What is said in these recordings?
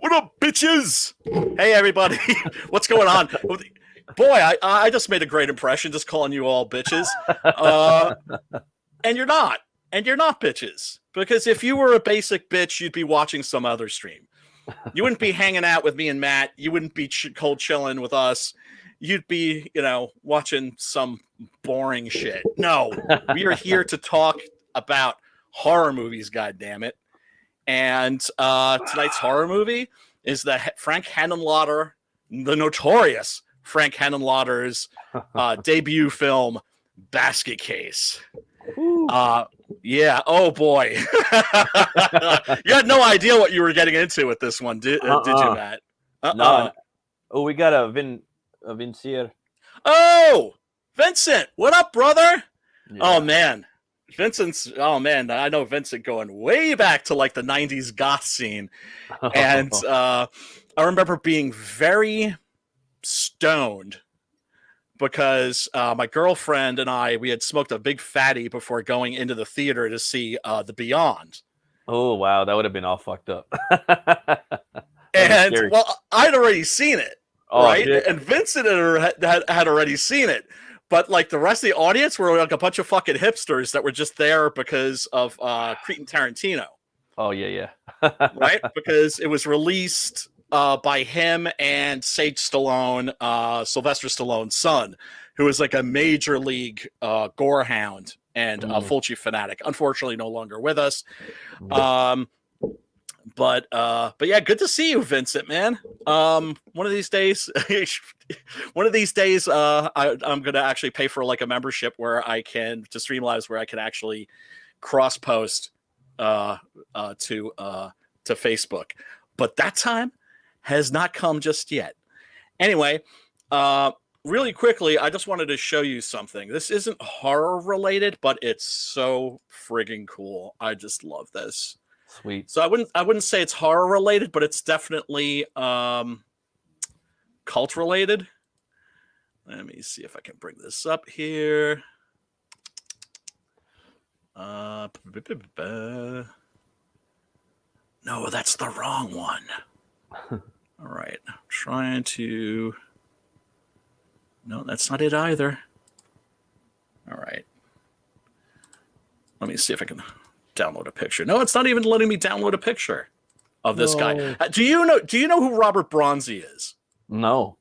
What up, bitches? Hey, everybody. What's going on? Boy, I just made a great impression just calling you all bitches. Uh, and you're not. And you're not bitches. Because if you were a basic bitch, you'd be watching some other stream. You wouldn't be hanging out with me and Matt. You wouldn't be cold chilling with us. You'd be, watching some boring shit. No, we are here to talk about horror movies, goddammit. And tonight's horror movie is the Frank Henenlotter, the notorious Frank Henenlotter's debut film, Basket Case. Yeah. Oh boy. You had no idea what you were getting into with this one, did you, Matt? No. Oh, we got a Vincier. Oh, Vincent, what up, brother? Yeah. Oh man, I know Vincent going way back to like the 90s goth scene. And I remember being very stoned because my girlfriend and we had smoked a big fatty before going into the theater to see The Beyond. Oh, wow. That would have been all fucked up. And, well, I'd already seen it, right? Shit. And Vincent had already seen it. But, like, the rest of the audience were, like, a bunch of fucking hipsters that were just there because of Quentin Tarantino. Oh, yeah. Right? Because it was released by him and Sage Stallone, Sylvester Stallone's son, who was, like, a major league gore hound and a Fulci fanatic. Unfortunately, no longer with us. But yeah, good to see you, Vincent, man. One of these days, I'm gonna actually pay for like a membership where I can to Streamlabs where I can actually cross post to Facebook. But that time has not come just yet. Anyway, really quickly, I just wanted to show you something. This isn't horror related, but it's so friggin' cool. I just love this. Sweet. So I wouldn't say it's horror related, but it's definitely cult related. Let me see if I can bring this up here. No, that's the wrong one. All right, I'm trying to. No, that's not it either. All right. Let me see if I can download a picture. No, it's not even letting me download a picture of this guy. Do you know who Robert Bronzi is? No.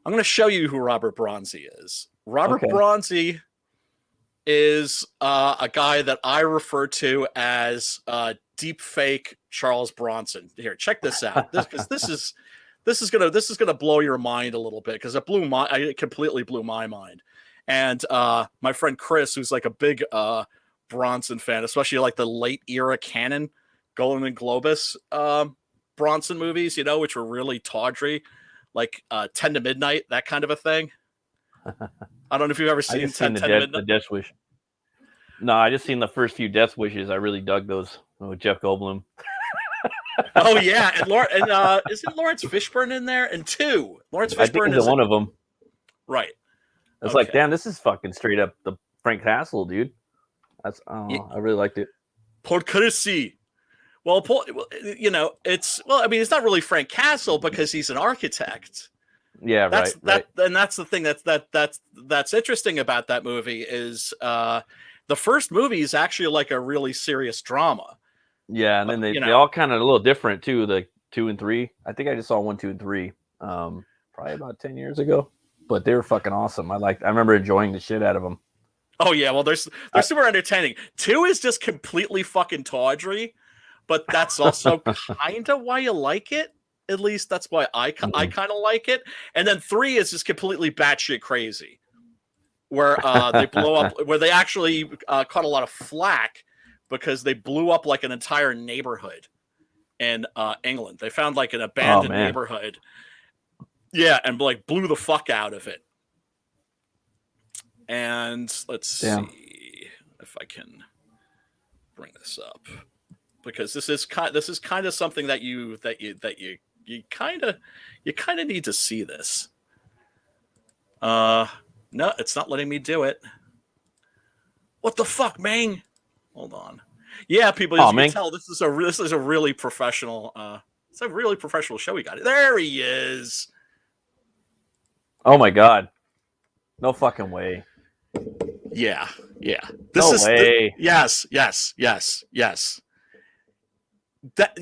I'm going to show you who Robert Bronzi is. Robert Bronzi is a guy that I refer to as deep fake Charles Bronson. Here, check this out. This is gonna blow your mind a little bit because it completely blew my mind. And my friend Chris, who's like a big Bronson fan, especially like the late era canon Golden Globus Bronson movies, which were really tawdry, like 10 to Midnight, that kind of a thing. I don't know if you've ever seen 10 to Midnight. The Death Wish. No, I just seen the first few Death Wishes. I really dug those with Jeff Goldblum. Oh yeah, and isn't Lawrence Fishburne in there? And Lawrence Fishburne is one of them. Right. It's like, damn, this is fucking straight up the Frank Castle, dude. I really liked it. Paul Courtesy. Well, it's not really Frank Castle because he's an architect. Yeah, right. And that's the thing that's interesting about that movie is the first movie is actually like a really serious drama. Yeah, and then they all kind of a little different too. The 2 and 3. I think I just saw 1, 2, and 3, probably about 10 years ago. But they were fucking awesome. I remember enjoying the shit out of them. Oh yeah, well they're super entertaining. 2 is just completely fucking tawdry, but that's also kind of why you like it. At least that's why I kind of like it. And then 3 is just completely batshit crazy, where they blow up, where they actually caught a lot of flack because they blew up like an entire neighborhood in England. They found like an abandoned neighborhood. Yeah, and like blew the fuck out of it. And let's see if I can bring this up because this is kind of something that you kind of need to see this. No, it's not letting me do it. What the fuck, man? Hold on. Yeah, people, as you can tell, this is a really professional It's a really professional show we got. There he is. Oh my god. No fucking way. Yeah. No way. Yes. That's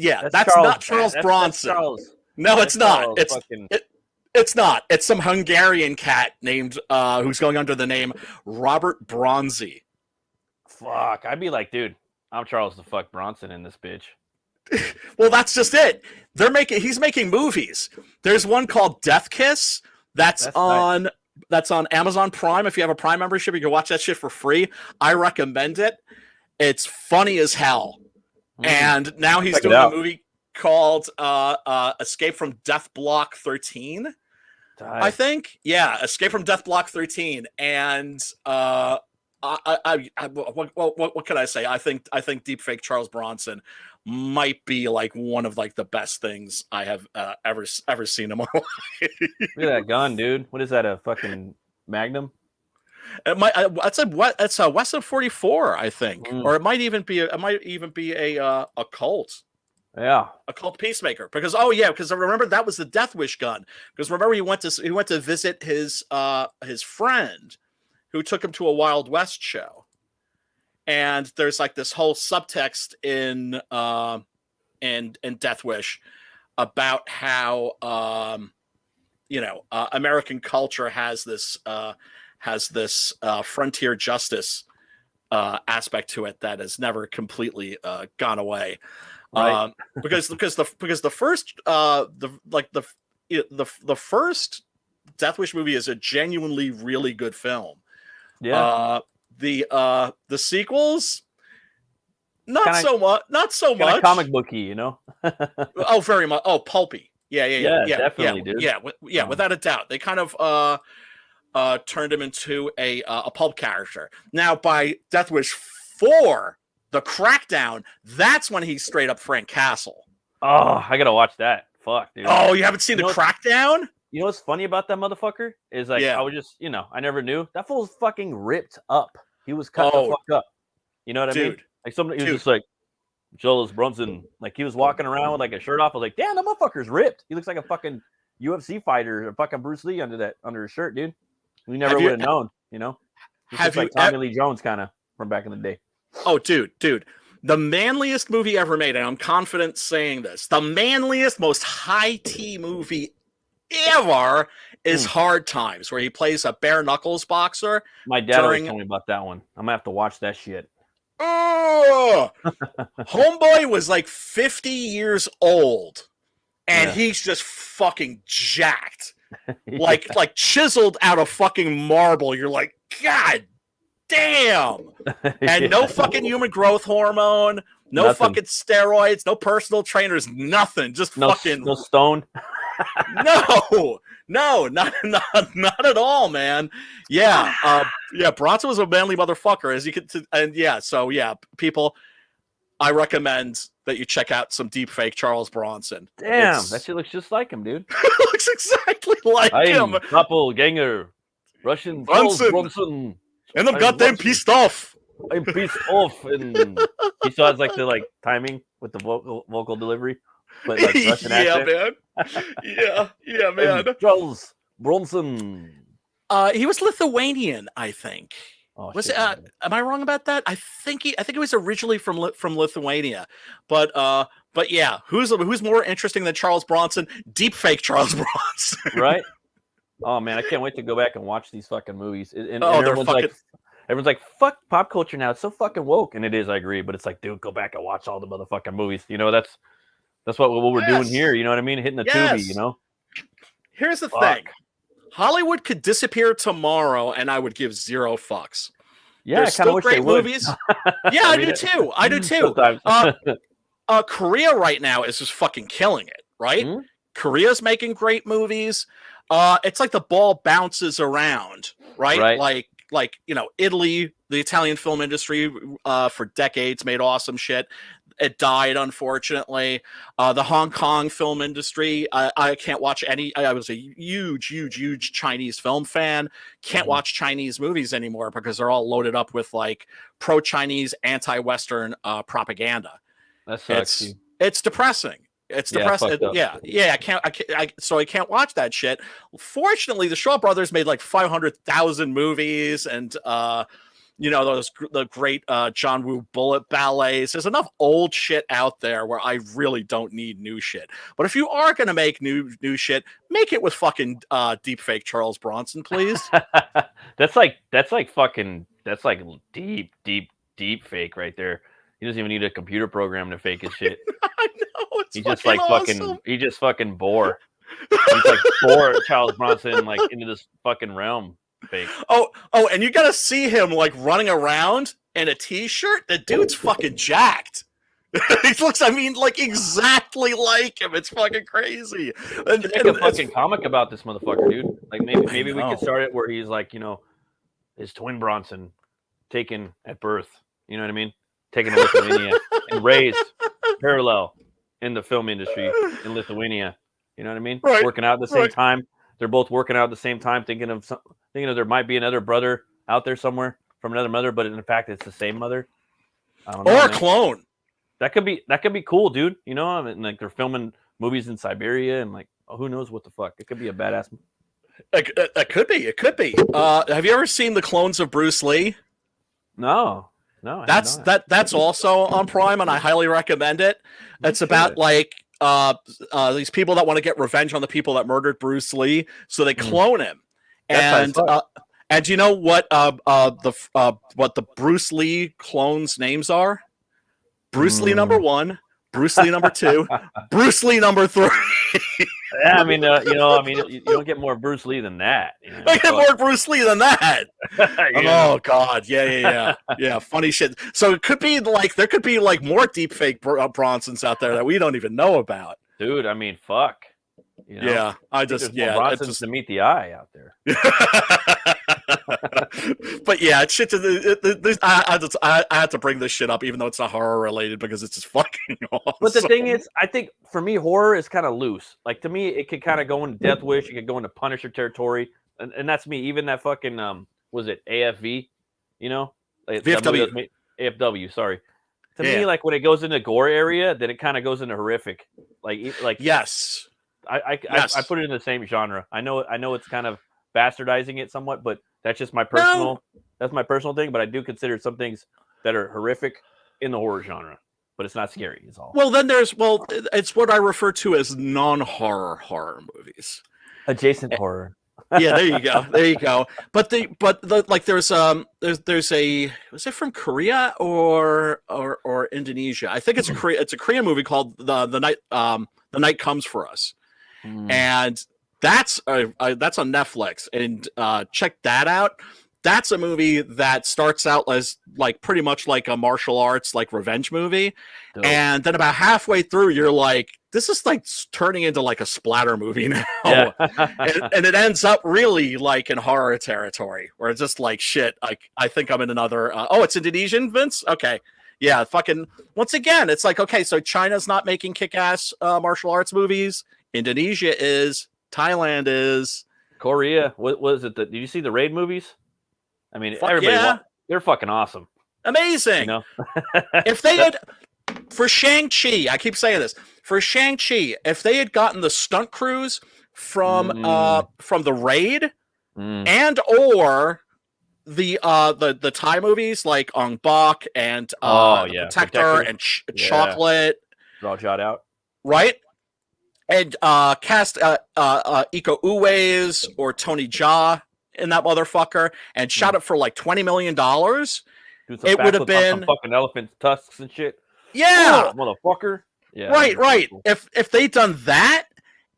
Charles, not Charles man. Bronson. That's Charles. No, it's not. Fucking... It's not. It's some Hungarian cat named who's going under the name Robert Bronzy. Fuck. I'd be like, dude, I'm Charles the fuck Bronson in this bitch. Well, that's just it. He's making movies. There's one called Death Kiss that's on Amazon Prime. If you have a Prime membership, you can watch that shit for free. I recommend it. It's funny as hell. And now he's doing a movie called Escape from Death Block 13. I think. Yeah, Escape from Death Block 13. And what can I say? I think deepfake Charles Bronson might be like one of like the best things I have ever seen in my life. Look at that gun, dude. What is that? A fucking Magnum? It's a Wesson 44, I think, or it might even be a Colt. Yeah, a Colt Peacemaker. Because I remember that was the Death Wish gun. Because remember he went to visit his friend, who took him to a Wild West show, and there's like this whole subtext in Death Wish about how American culture has this frontier justice aspect to it that has never completely gone away. Right. Because the first Death Wish movie is a genuinely really good film. Yeah. The sequels, not so much. Comic booky, you know. Oh, very much. Oh, pulpy. Yeah, definitely, dude. Yeah, without a doubt. They kind of turned him into a pulp character. Now, by Death Wish 4, the Crackdown, that's when he's straight up Frank Castle. Oh, I gotta watch that. Fuck, dude. Oh, you haven't seen the Crackdown? You know what's funny about that motherfucker? Is like, I was just, I never knew. That fool's fucking ripped up. He was cut the fuck up. You know what I mean? Like somebody, he was just like, Charles Bronson. Like he was walking around with like a shirt off. I was like, damn, that motherfucker's ripped. He looks like a fucking UFC fighter or fucking Bruce Lee under his shirt, dude. We never would have known, you know? Have you like Tommy Lee Jones kind of from back in the day. Oh, dude. The manliest movie ever made, and I'm confident saying this, the manliest, most high-tea movie ever is Hard Times, where he plays a bare knuckles boxer. My dad always told me about that one. I'm gonna have to watch that shit. Oh, homeboy was like 50 years old, and he's just fucking jacked, like chiseled out of fucking marble. You're like, God damn. And no fucking human growth hormone, no fucking steroids, no personal trainers, nothing. Just no stone. No, not at all, man. Yeah, Bronson was a manly motherfucker, as you could. People, I recommend that you check out some deepfake Charles Bronson. Damn, that shit looks just like him, dude. Looks exactly like him. Doppelganger, Russian Bronson. And I'm goddamn pissed off. I'm pissed off, and he still has like the timing with the vocal delivery, but like Russian accent. Man. Yeah, man. Charles Bronson. He was Lithuanian, I think. Oh, was it? Am I wrong about that? I think he was originally from Lithuania, but yeah, who's more interesting than Charles Bronson? Deepfake Charles Bronson, right? Oh man, I can't wait to go back and watch these fucking movies. And everyone's like, fuck pop culture now. It's so fucking woke, and it is. I agree, but it's like, dude, go back and watch all the motherfucking movies. You know, that's what we're doing here. You know what I mean? Hitting the Tubi. You know. Here's the thing: Hollywood could disappear tomorrow, and I would give zero fucks. Yeah, there's still great movies. Yeah, I do too. I do too. Korea right now is just fucking killing it. Right? Mm-hmm. Korea's making great movies. It's like the ball bounces around, right? Like Italy, the Italian film industry for decades made awesome shit. It died, unfortunately. The Hong Kong film industry, I can't watch any. I was a huge Chinese film fan. Can't watch Chinese movies anymore because they're all loaded up with like pro-Chinese, anti-Western propaganda. That sucks. It's depressing. It's depressing. Yeah. So I can't watch that shit. Fortunately, the Shaw Brothers made like 500,000 movies, and the great John Woo Bullet ballets. There's enough old shit out there where I really don't need new shit. But if you are gonna make new shit, make it with fucking deep fake Charles Bronson, please. That's like deep fake right there. He doesn't even need a computer program to fake his shit. I know, he just fucking bore. He's like bore Charles Bronson like into this fucking realm. Fake. Oh, and you gotta see him like running around in a t-shirt. The dude's fucking jacked. He looks, like exactly like him. It's fucking crazy. And make a fucking comic about this motherfucker, dude. Like maybe we could start it where he's like, his twin Bronson taken at birth. You know what I mean? Taken to Lithuania and raised parallel in the film industry in Lithuania. You know what I mean? Right. Working out at the same time. They're both working out at the same time, thinking of there might be another brother out there somewhere from another mother, but in fact it's the same mother. I don't know, or a clone. That could be cool, dude. Like they're filming movies in Siberia and like who knows what the fuck. It could be a badass. It could be. Have you ever seen the clones of Bruce Lee? No. That's also on Prime, and I highly recommend it. It's about like these people that want to get revenge on the people that murdered Bruce Lee, so they clone him. And do you know what the Bruce Lee clones' names are? Bruce Lee number 1, Bruce Lee number 2, Bruce Lee number 3. Yeah, you don't get more Bruce Lee than that. I get more Bruce Lee than that. Oh God, yeah. Funny shit. So it could be like there could be like more deepfake Bronsons out there that we don't even know about. Dude, fuck. Yeah, Bronsons to meet the eye out there. But yeah, it's shit. I had to bring this shit up, even though it's not horror related, because it's just fucking awesome. But the thing is, I think for me, horror is kind of loose. Like to me, it could kind of go into Death Wish. It could go into Punisher territory, and that's me. Even that fucking was it AFV? VFW. AFW. Sorry. To me, like when it goes into gore area, then it kind of goes into horrific. Like yes. I put it in the same genre. I know it's kind of bastardizing it somewhat, but that's just my personal thing. But I do consider some things that are horrific in the horror genre, but it's not scary. It's all. Well, then it's what I refer to as non-horror horror movies. Adjacent horror. Yeah, there you go. But there's a, was it from Korea or Indonesia? I think it's a Korean movie called the Night Comes for Us. And that's on Netflix, and check that out. That's a movie that starts out as like pretty much like a martial arts like revenge movie. Dope. And then about halfway through you're like, this is like turning into like a splatter movie now. Yeah. and it ends up really like in horror territory where it's just like shit, I think I'm in another it's Indonesian, Vince? Okay. Yeah, fucking once again, it's like, okay, so China's not making kick-ass martial arts movies. Indonesia is, Thailand is, Korea. What was it? Did you see the Raid movies? They're fucking awesome. Amazing. If they had, for Shang-Chi, I keep saying this, for Shang-Chi, if they had gotten the stunt crews from the Raid and or the Thai movies like Ong Bak and Protector and Chocolate, all shot out, right? And cast Iko Uwais or Tony Jaa in that motherfucker and shot it for like $20 million. It would have been fucking elephant tusks and shit. Yeah, motherfucker. Yeah, right. Cool. If they'd done that,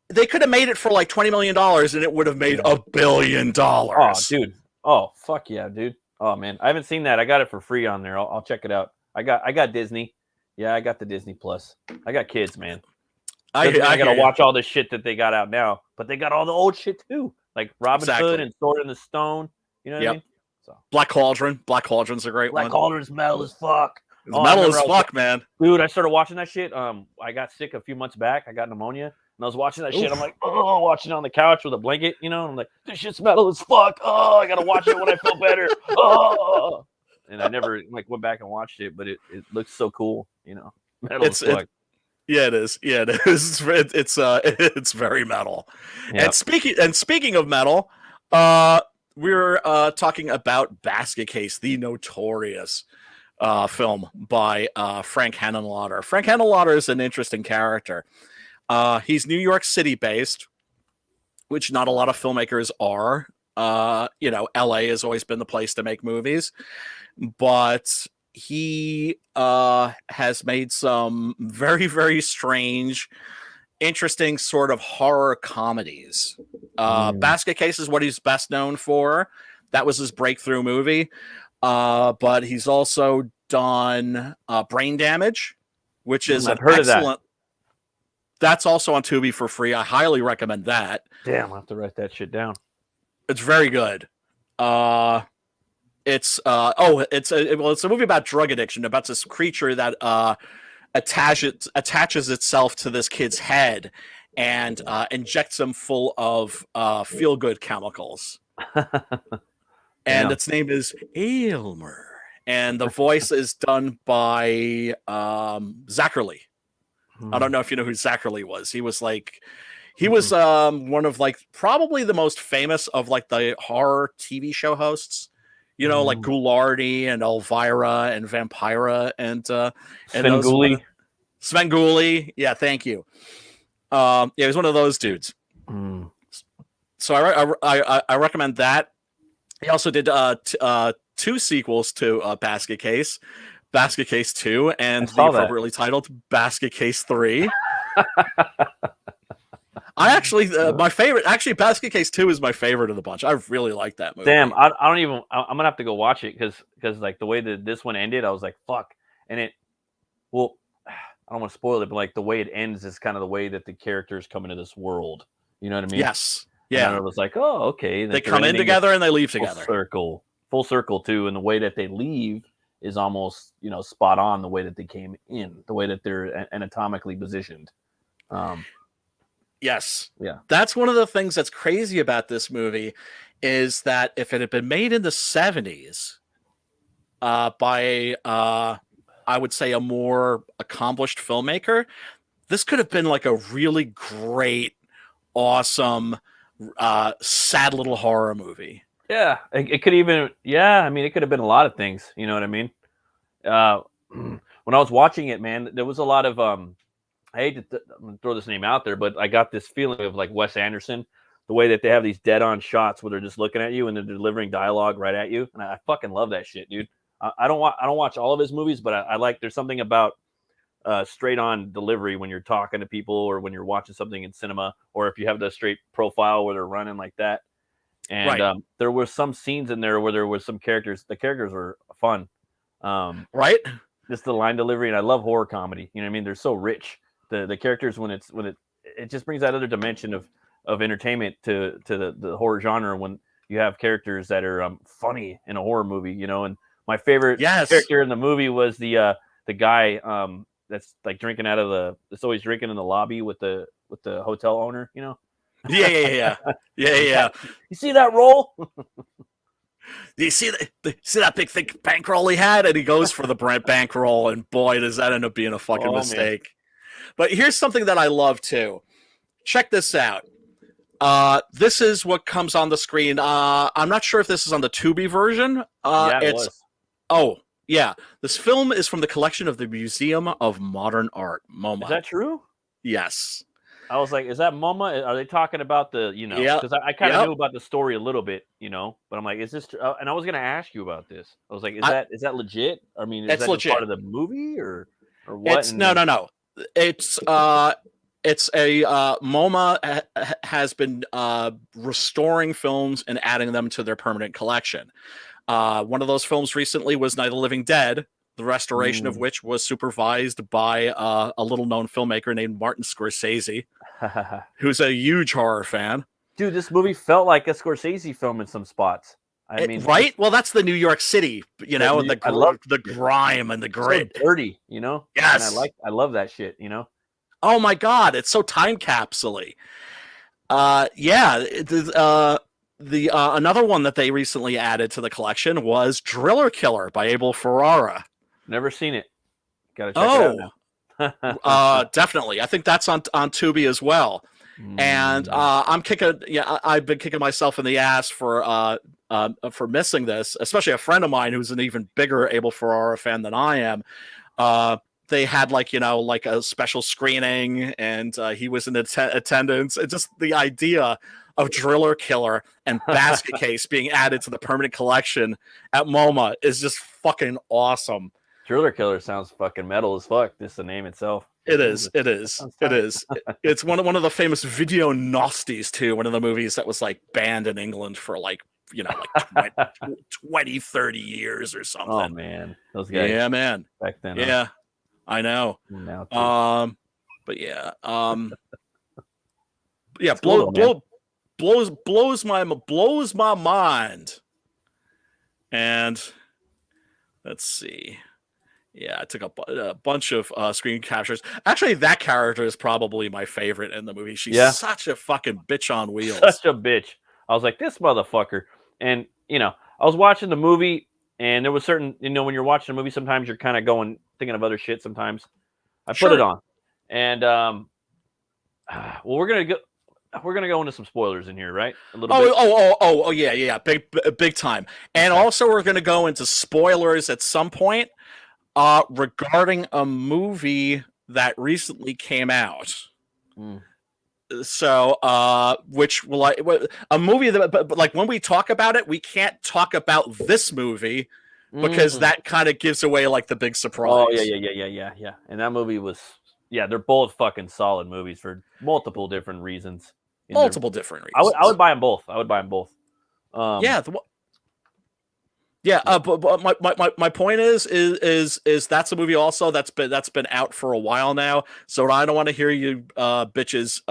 they could have made it for like $20 million, and it would have made $1 billion. Oh, dude. Oh, fuck yeah, dude. Oh man, I haven't seen that. I got it for free on there. I'll check it out. I got Disney. Yeah, I got the Disney Plus. I got kids, man. I gotta watch all the shit that they got out now, but they got all the old shit too, like Robin Hood and Sword in the Stone. You know what I mean? So Black Cauldron. Black Cauldron's a great one. Black Cauldron's metal as fuck. It's metal as fuck, man. Dude, I started watching that shit. I got sick a few months back. I got pneumonia, and I was watching that shit. I'm like, watching it on the couch with a blanket, I'm like, this shit's metal as fuck. Oh, I gotta watch it when I feel better. Oh, and I never went back and watched it, but it looks so cool, Metal as fuck. Yeah, it is. Yeah, it is. It's very metal. Yep. And speaking of metal, we're talking about Basket Case, the notorious film by Frank Henenlotter. Frank Henenlotter is an interesting character. He's New York City based, which not a lot of filmmakers are. LA has always been the place to make movies, but he has made some very, very strange, interesting sort of horror comedies. Basket Case is what he's best known for. That was his breakthrough movie. But he's also done Brain Damage, which is I've heard excellent. Of that. That's also on Tubi for free. I highly recommend that. Damn, I'll have to write that shit down. It's very good. It's a movie about drug addiction, about this creature that attaches itself to this kid's head and injects him full of feel-good chemicals. And its name is Aylmer. And the voice is done by Zachary. I don't know if you know who Zachary was. He was one of probably the most famous of the horror TV show hosts. Like Ghoulardi and Elvira and Vampira and Svengoolie. Svengoolie. Yeah, thank you. Yeah, he's one of those dudes. So I recommend that. He also did two sequels to Basket Case. Basket Case 2 and the appropriately titled Basket Case 3. I actually, my favorite, Basket Case 2 is my favorite of the bunch. I really like that movie. Damn, I'm gonna have to go watch it because the way that this one ended, I was like, fuck. And I don't want to spoil it, but the way it ends is kind of the way that the characters come into this world. You know what I mean? Yes. Yeah. And I was like, oh, okay. They come in together and they leave together. Full circle too. And the way that they leave is almost, spot on the way that they came in, the way that they're anatomically positioned. Yes. Yeah. That's one of the things that's crazy about this movie is that if it had been made in the 70s by, I would say, a more accomplished filmmaker, this could have been a really great, awesome, sad little horror movie. Yeah. It could even, it could have been a lot of things. You know what I mean? When I was watching it, man, there was a lot of, I hate to I'm gonna throw this name out there, but I got this feeling of Wes Anderson, the way that they have these dead-on shots where they're just looking at you and they're delivering dialogue right at you, and I fucking love that shit, dude. I don't watch all of his movies, but I like. There's something about straight-on delivery when you're talking to people or when you're watching something in cinema, or if you have the straight profile where they're running like that. And there were some scenes in there where there was some characters. The characters were fun, right? Just the line delivery, and I love horror comedy. You know what I mean? They're so rich. The characters when it just brings that other dimension of entertainment to the horror genre when you have characters that are funny in a horror movie, and my favorite character in the movie was the guy that's drinking that's always drinking in the lobby with the hotel owner, Yeah. You see that roll? Do you see that big thick bankroll he had? And he goes for the bankroll, and boy, does that end up being a fucking mistake. Man. But here's something that I love too. Check this out. This is what comes on the screen. I'm not sure if this is on the Tubi version. It was. Oh, yeah. This film is from the collection of the Museum of Modern Art, MoMA. Is that true? Yes. I was like, is that MoMA? Are they talking about the, because I kind of knew about the story a little bit, but I'm like, is this, and I was going to ask you about this. I was like, is that legit? I mean, is that legit. Part of the movie or what? No. It's a MoMA has been restoring films and adding them to their permanent collection. One of those films recently was Night of the Living Dead, the restoration of which was supervised by a little-known filmmaker named Martin Scorsese, who's a huge horror fan. Dude, this movie felt like a Scorsese film in some spots. I mean, right? Well, that's the New York City, and the grime and the grit. So dirty, Yes, and I love that shit, Oh my god, it's so time capsule-y. Another one that they recently added to the collection was Driller Killer by Abel Ferrara. Never seen it. Gotta check it out now. Definitely. I think that's on Tubi as well. And I've been kicking myself in the ass for missing this, especially a friend of mine who's an even bigger Abel Ferrara fan than I am. They had like a special screening, and he was in attendance. And just the idea of Driller Killer and Basket Case being added to the permanent collection at MoMA is just fucking awesome. Driller Killer sounds fucking metal as fuck. Just the name itself. It is. It's one of the famous video nasties too. One of the movies that was like banned in England for like 20, 30 years or something. Oh man, those guys. Yeah, man. Back then. Yeah, I know. Now too. But yeah. Blows my mind. And let's see. Yeah, I took a bunch of screen captures. Actually, that character is probably my favorite in the movie. She's such a fucking bitch on wheels. Such a bitch. I was like, this motherfucker. And, I was watching the movie, and there was certain, when you're watching a movie, sometimes you're kind of thinking of other shit sometimes. I put it on. And, well, we're going to go into some spoilers in here, right? A little bit. Yeah. Big time. And also we're going to go into spoilers at some point. Regarding a movie that recently came out. So, which a movie that, but like when we talk about it, we can't talk about this movie because that kind of gives away like the big surprise. Oh yeah. And that movie was, they're both fucking solid movies for multiple different reasons. I would buy them both. But my point is that's a movie also that's been out for a while now. So I don't want to hear you bitches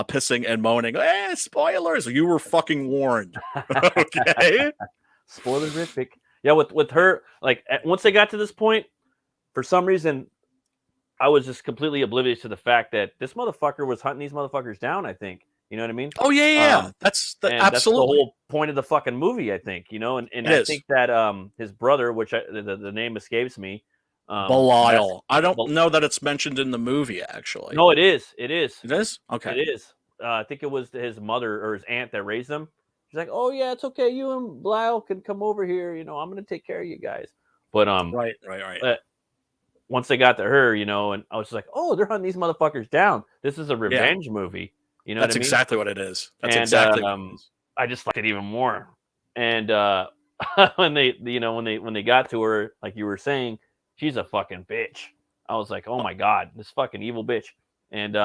pissing and moaning. Spoilers! You were fucking warned. Okay. Spoilerific. Yeah, with her, like once they got to this point, for some reason, I was just completely oblivious to the fact that this motherfucker was hunting these motherfuckers down. I think. You know what I mean? Oh yeah. That's absolutely that's the whole point of the fucking movie, I think. And I think that his brother, which the name escapes me, Belial. I don't know that it's mentioned in the movie actually. No, it is. It is. It is? Okay. It is. I think it was his mother or his aunt that raised him. She's like, "Oh yeah, it's okay. You and Belial can come over here. I'm gonna take care of you guys." But right. Once they got to her, and I was just like, "Oh, they're hunting these motherfuckers down. This is a revenge movie." That's exactly what it is. That's and, exactly what it is. I just liked it even more. And when they got to her, like you were saying, she's a fucking bitch. I was like, oh my God, this fucking evil bitch. And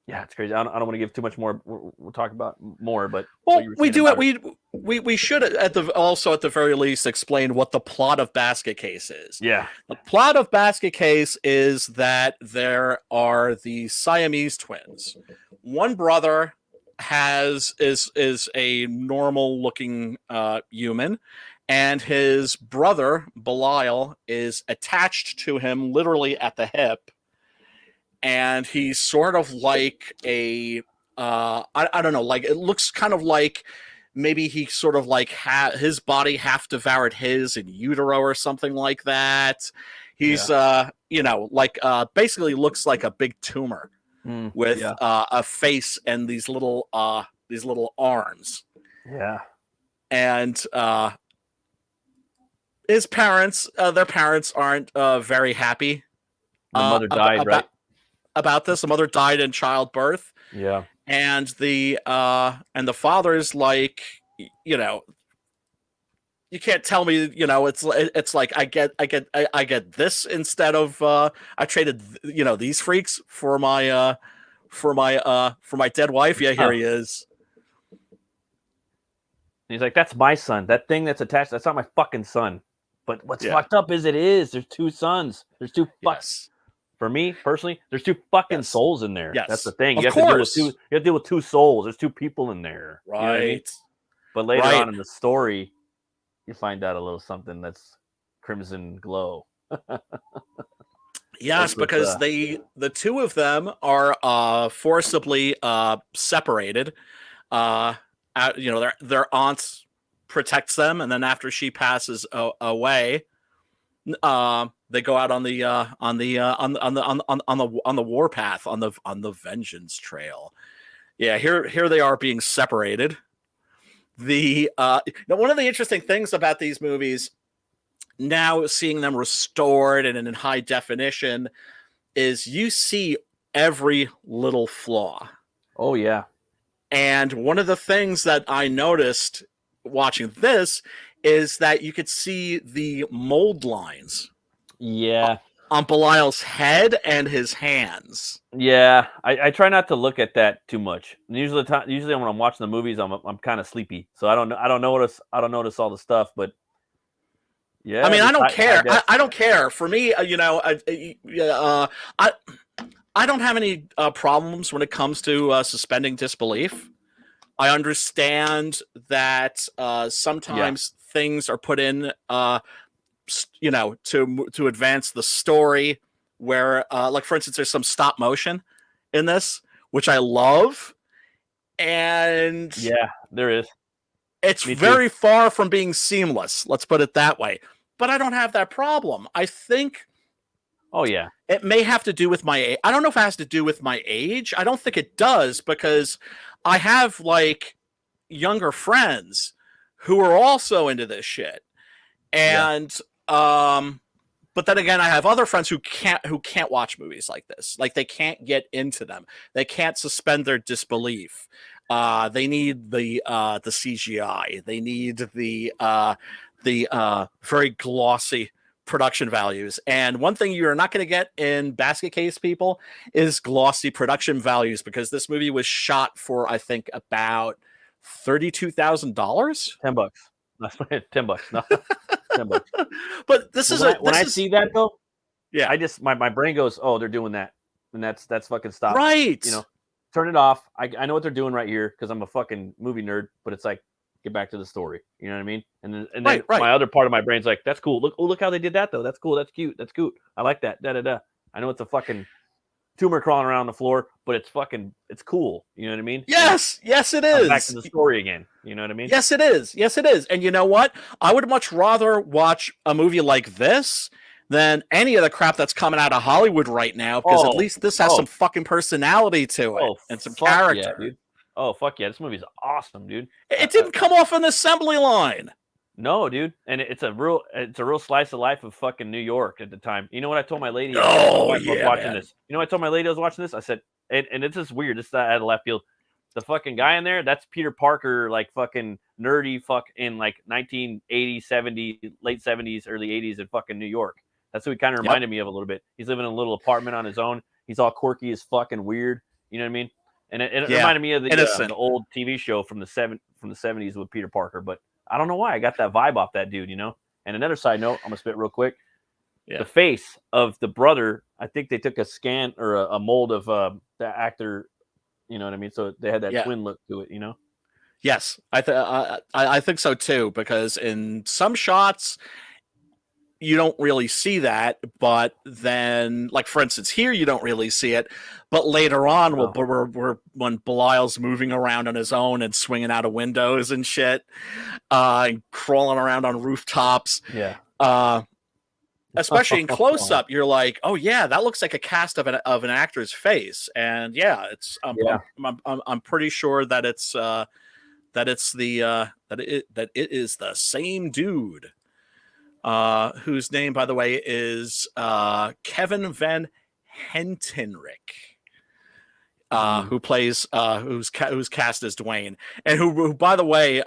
it's crazy. I don't want to give too much more. We'll talk about more, but we should at the very least explain what the plot of Basket Case is. Yeah. The plot of Basket Case is that there are the Siamese twins. One brother is a normal looking human, and his brother Belial is attached to him literally at the hip. And he's sort of like a, I don't know, like it looks kind of like maybe he sort of like his body half devoured his in utero or something like that. He's, basically looks like a big tumor with a face and these little arms. Yeah. And his parents, their parents aren't very happy. The mother died, right? About this, the mother died in childbirth. Yeah, and the father's like, you can't tell me, it's like I get this instead of I traded these freaks for my dead wife. Yeah, here he is. And he's like, that's my son. That thing that's attached, that's not my fucking son. But what's fucked up is there's two sons. There's two fucks. For me personally, there's two fucking souls in there. Yes. That's the thing. You have to deal with two souls. There's two people in there. Right. You know what I mean? But later on in the story, you find out a little something that's crimson glow. Yes, because the two of them are forcibly separated. Their aunt protects them, and then after she passes away, They go out on the warpath, on the vengeance trail. Yeah, here they are being separated. Now, one of the interesting things about these movies now, seeing them restored and in high definition, is you see every little flaw. Oh yeah. And one of the things that I noticed watching this is that you could see the mold lines. Yeah. On Belial's head and his hands. Yeah, I try not to look at that too much. Usually when I'm watching the movies, I'm kind of sleepy, so I don't notice all the stuff. But yeah, I mean, I don't care. I don't care. For me, I don't have any problems when it comes to suspending disbelief. I understand that sometimes things are put in, to advance the story. Where, like for instance, there's some stop motion in this, which I love, and yeah, there is. It's very far from being seamless. Let's put it that way. But I don't have that problem. I think. Oh yeah, it may have to do with my age. I don't know if it has to do with my age. I don't think it does, because I have like younger friends who are also into this shit, and but then again, I have other friends who can't watch movies like this. Like, they can't get into them. They can't suspend their disbelief. They need the CGI. They need the very glossy production values. And one thing you're not going to get in Basket Case, people, is glossy production values, because this movie was shot for, I think, about $32,000. $10. That's $10. No. $10. But this is when I see that though, yeah, I just my brain goes, oh, they're doing that, and that's fucking stop. Right. Turn it off. I know what they're doing right here because I'm a fucking movie nerd, but it's like, get back to the story. You know what I mean? And then right. My other part of my brain's like, that's cool. Look how they did that though. That's cool. That's cute. That's cute. I like that. Da da da. I know it's a fucking tumor crawling around the floor, but it's cool. You know what I mean? Yes, it is. Back to the story again. You know what I mean? Yes, it is. And you know what? I would much rather watch a movie like this than any of the crap that's coming out of Hollywood right now, because at least this has some fucking personality to it and some character. Yeah, dude. Oh, fuck yeah. This movie's awesome, dude. It didn't come off an assembly line. No, dude. And it's a real slice of life of fucking New York at the time. You know what I told my lady? Watching this. You know what I told my lady I was watching this? I said, and it's just weird. This is out of left field. The fucking guy in there, that's Peter Parker, like fucking nerdy fuck in like 1980, 70, late 70s, early 80s in fucking New York. That's who he kind of reminded me of a little bit. He's living in a little apartment on his own. He's all quirky as fucking weird. You know what I mean? And it reminded me of the old TV show from the 70s with Peter Parker. But I don't know why I got that vibe off that dude, And another side note, I'm gonna spit real quick. Yeah. The face of the brother, I think they took a scan or a mold of the actor. You know what I mean? So they had that twin look to it. Yes, I think so too, because in some shots you don't really see that, but then, like for instance, here you don't really see it, but later on, when Belial's moving around on his own and swinging out of windows and shit, and crawling around on rooftops, especially in close up, you're like, oh yeah, that looks like a cast of an actor's face, and I'm pretty sure that it is the same dude. Whose name, by the way, is Kevin Van Hentenryck, who plays who's cast as Dwayne, and who by the way,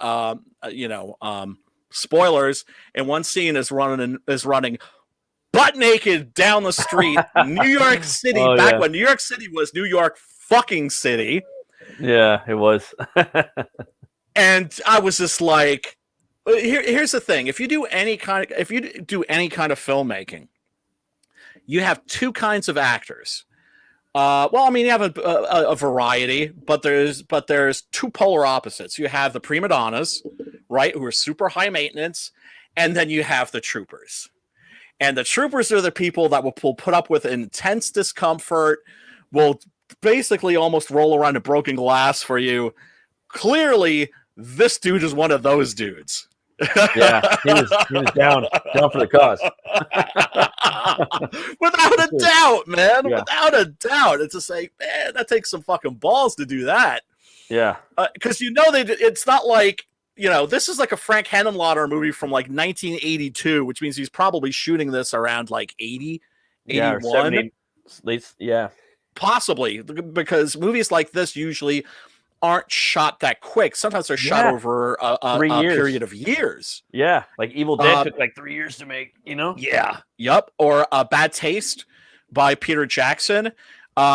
spoilers, in one scene is running butt naked down the street, New York City, when New York City was New York fucking City. Yeah, it was. And I was just like, here's the thing: if you do any kind of filmmaking, you have two kinds of actors. You have a variety, but there's two polar opposites. You have the prima donnas, right, who are super high maintenance, and then you have the troopers. And the troopers are the people that will put up with intense discomfort, will basically almost roll around a broken glass for you. Clearly, this dude is one of those dudes. Yeah, he was down for the cause. Without a doubt, man. Yeah. Without a doubt. It's just like, man, that takes some fucking balls to do that. Yeah. Because it's not like, this is like a Frank Henenlotter movie from like 1982, which means he's probably shooting this around like 80, 81. Yeah. Possibly, because movies like this usually aren't shot that quick. Sometimes they're shot over a period of years. Yeah, like Evil Dead took like 3 years to make, Yeah, yep. Or Bad Taste by Peter Jackson.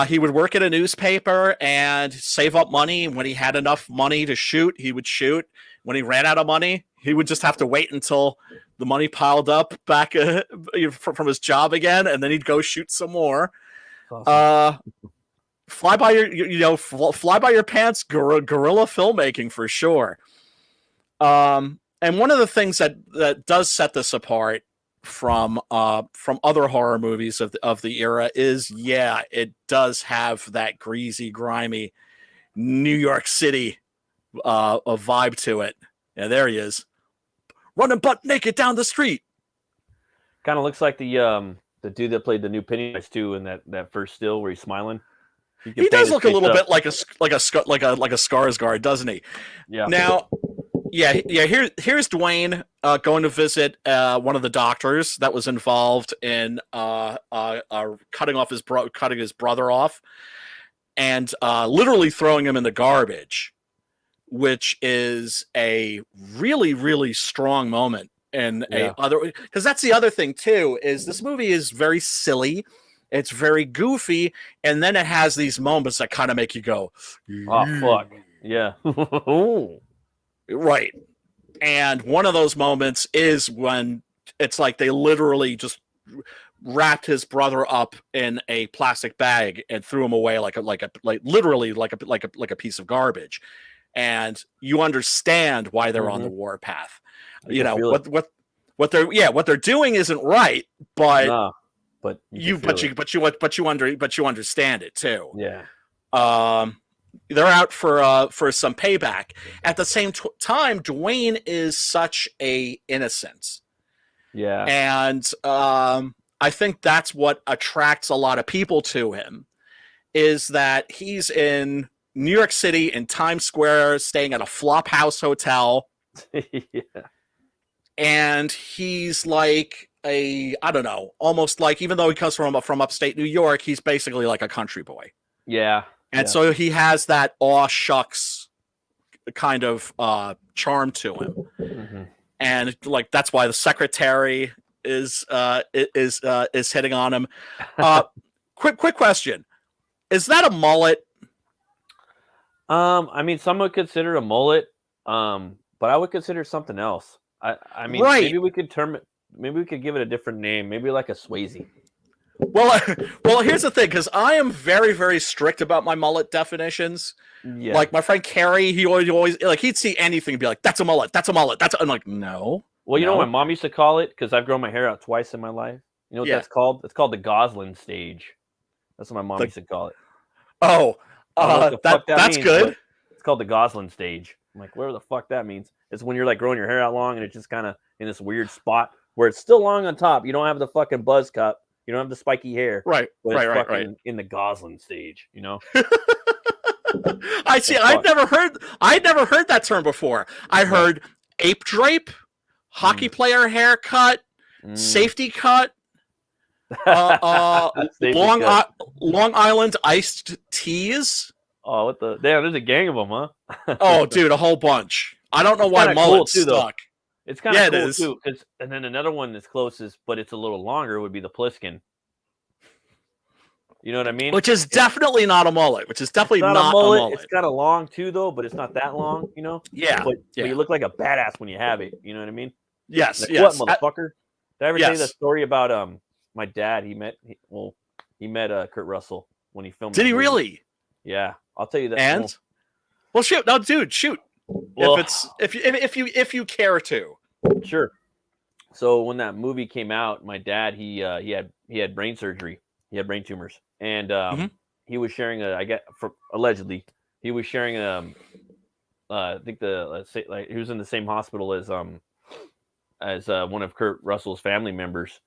He would work at a newspaper and save up money. When he had enough money to shoot, he would shoot. When he ran out of money, he would just have to wait until the money piled up back from his job again, and then he'd go shoot some more. Awesome. Fly by your pants guerrilla filmmaking for sure. And one of the things that does set this apart from other horror movies of the era is, it does have that greasy, grimy New York City a vibe to it. Yeah, there he is, running butt naked down the street. Kind of looks like the dude that played the new Pennywise too in that first still where he's smiling. He does look a little bit like a Skarsgård, doesn't he? Yeah. Now, here's Dwayne going to visit one of the doctors that was involved in cutting his brother off, and literally throwing him in the garbage, which is a really, really strong moment. And because that's the other thing too, is this movie is very silly. It's very goofy, and then it has these moments that kind of make you go, "Oh fuck, yeah." Right. And one of those moments is when it's like they literally just wrapped his brother up in a plastic bag and threw him away like a piece of garbage. And you understand why they're on the war path. What they're doing isn't right, but you understand it too. Yeah. They're out for some payback. At the same time, Dwayne is such a innocent. Yeah. And I think that's what attracts a lot of people to him, is that he's in New York City in Times Square, staying at a flop house hotel. Yeah. And he's like almost like, even though he comes from upstate New York, he's basically like a country boy. Yeah. And so he has that aw shucks kind of charm to him. Mm-hmm. And like that's why the secretary is hitting on him. Quick question. Is that a mullet? I mean, some would consider it a mullet, but I would consider something else. I mean, right. Maybe we could give it a different name, maybe like a Swayze. Well, here's the thing, because I am very, very strict about my mullet definitions. Yeah. Like my friend Carrie, he always like he'd see anything and be like, "That's a mullet. That's a mullet." I'm like, no. Well, you know what my mom used to call it, because I've grown my hair out twice in my life. You know what that's called? It's called the Gosling Stage. That's what my mom used to call it. Oh, that's good. It's called the Gosling Stage. I'm like, whatever the fuck that means. It's when you're like growing your hair out long and it's just kind of in this weird spot where it's still long on top. You don't have the fucking buzz cut. You don't have the spiky hair. Right. Right. In the Gosling Stage, you know? I see. I'd never heard that term before. I heard ape drape, hockey player haircut, safety cut, Long Island iced teas. Oh, what the damn! There's a gang of them, huh? Oh, dude, a whole bunch. I don't know why mullet's cool stuck. It's kind of cool too. And then another one that's closest, but it's a little longer, would be the Pliskin. You know what I mean? Which is definitely not a mullet. Which is definitely not a mullet. It's kind of long too, though, but it's not that long. You know? Yeah. But you look like a badass when you have it. You know what I mean? Yes. Like, yes. What, motherfucker? Did I ever tell you that story about my dad? He met Kurt Russell when he filmed. Did he really? Yeah, I'll tell you that. And well, shoot, no, dude, shoot. Well, if you care to, sure. So when that movie came out, my dad he had brain surgery. He had brain tumors, and he was sharing allegedly he was sharing I think he was in the same hospital as as one of Kurt Russell's family members,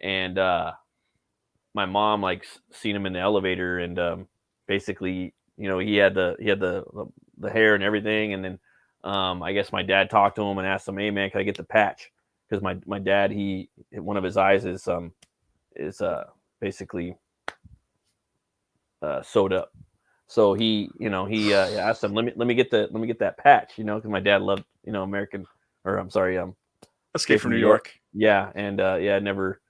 and my mom like seen him in the elevator, and basically, he had the hair and everything, and then I guess my dad talked to him and asked him, "Hey man, can I get the patch?" Because my dad, one of his eyes is basically sewed up. So he asked him, let me get that patch, because my dad loved, American, or I'm sorry, Escape from New York. Yeah, and it never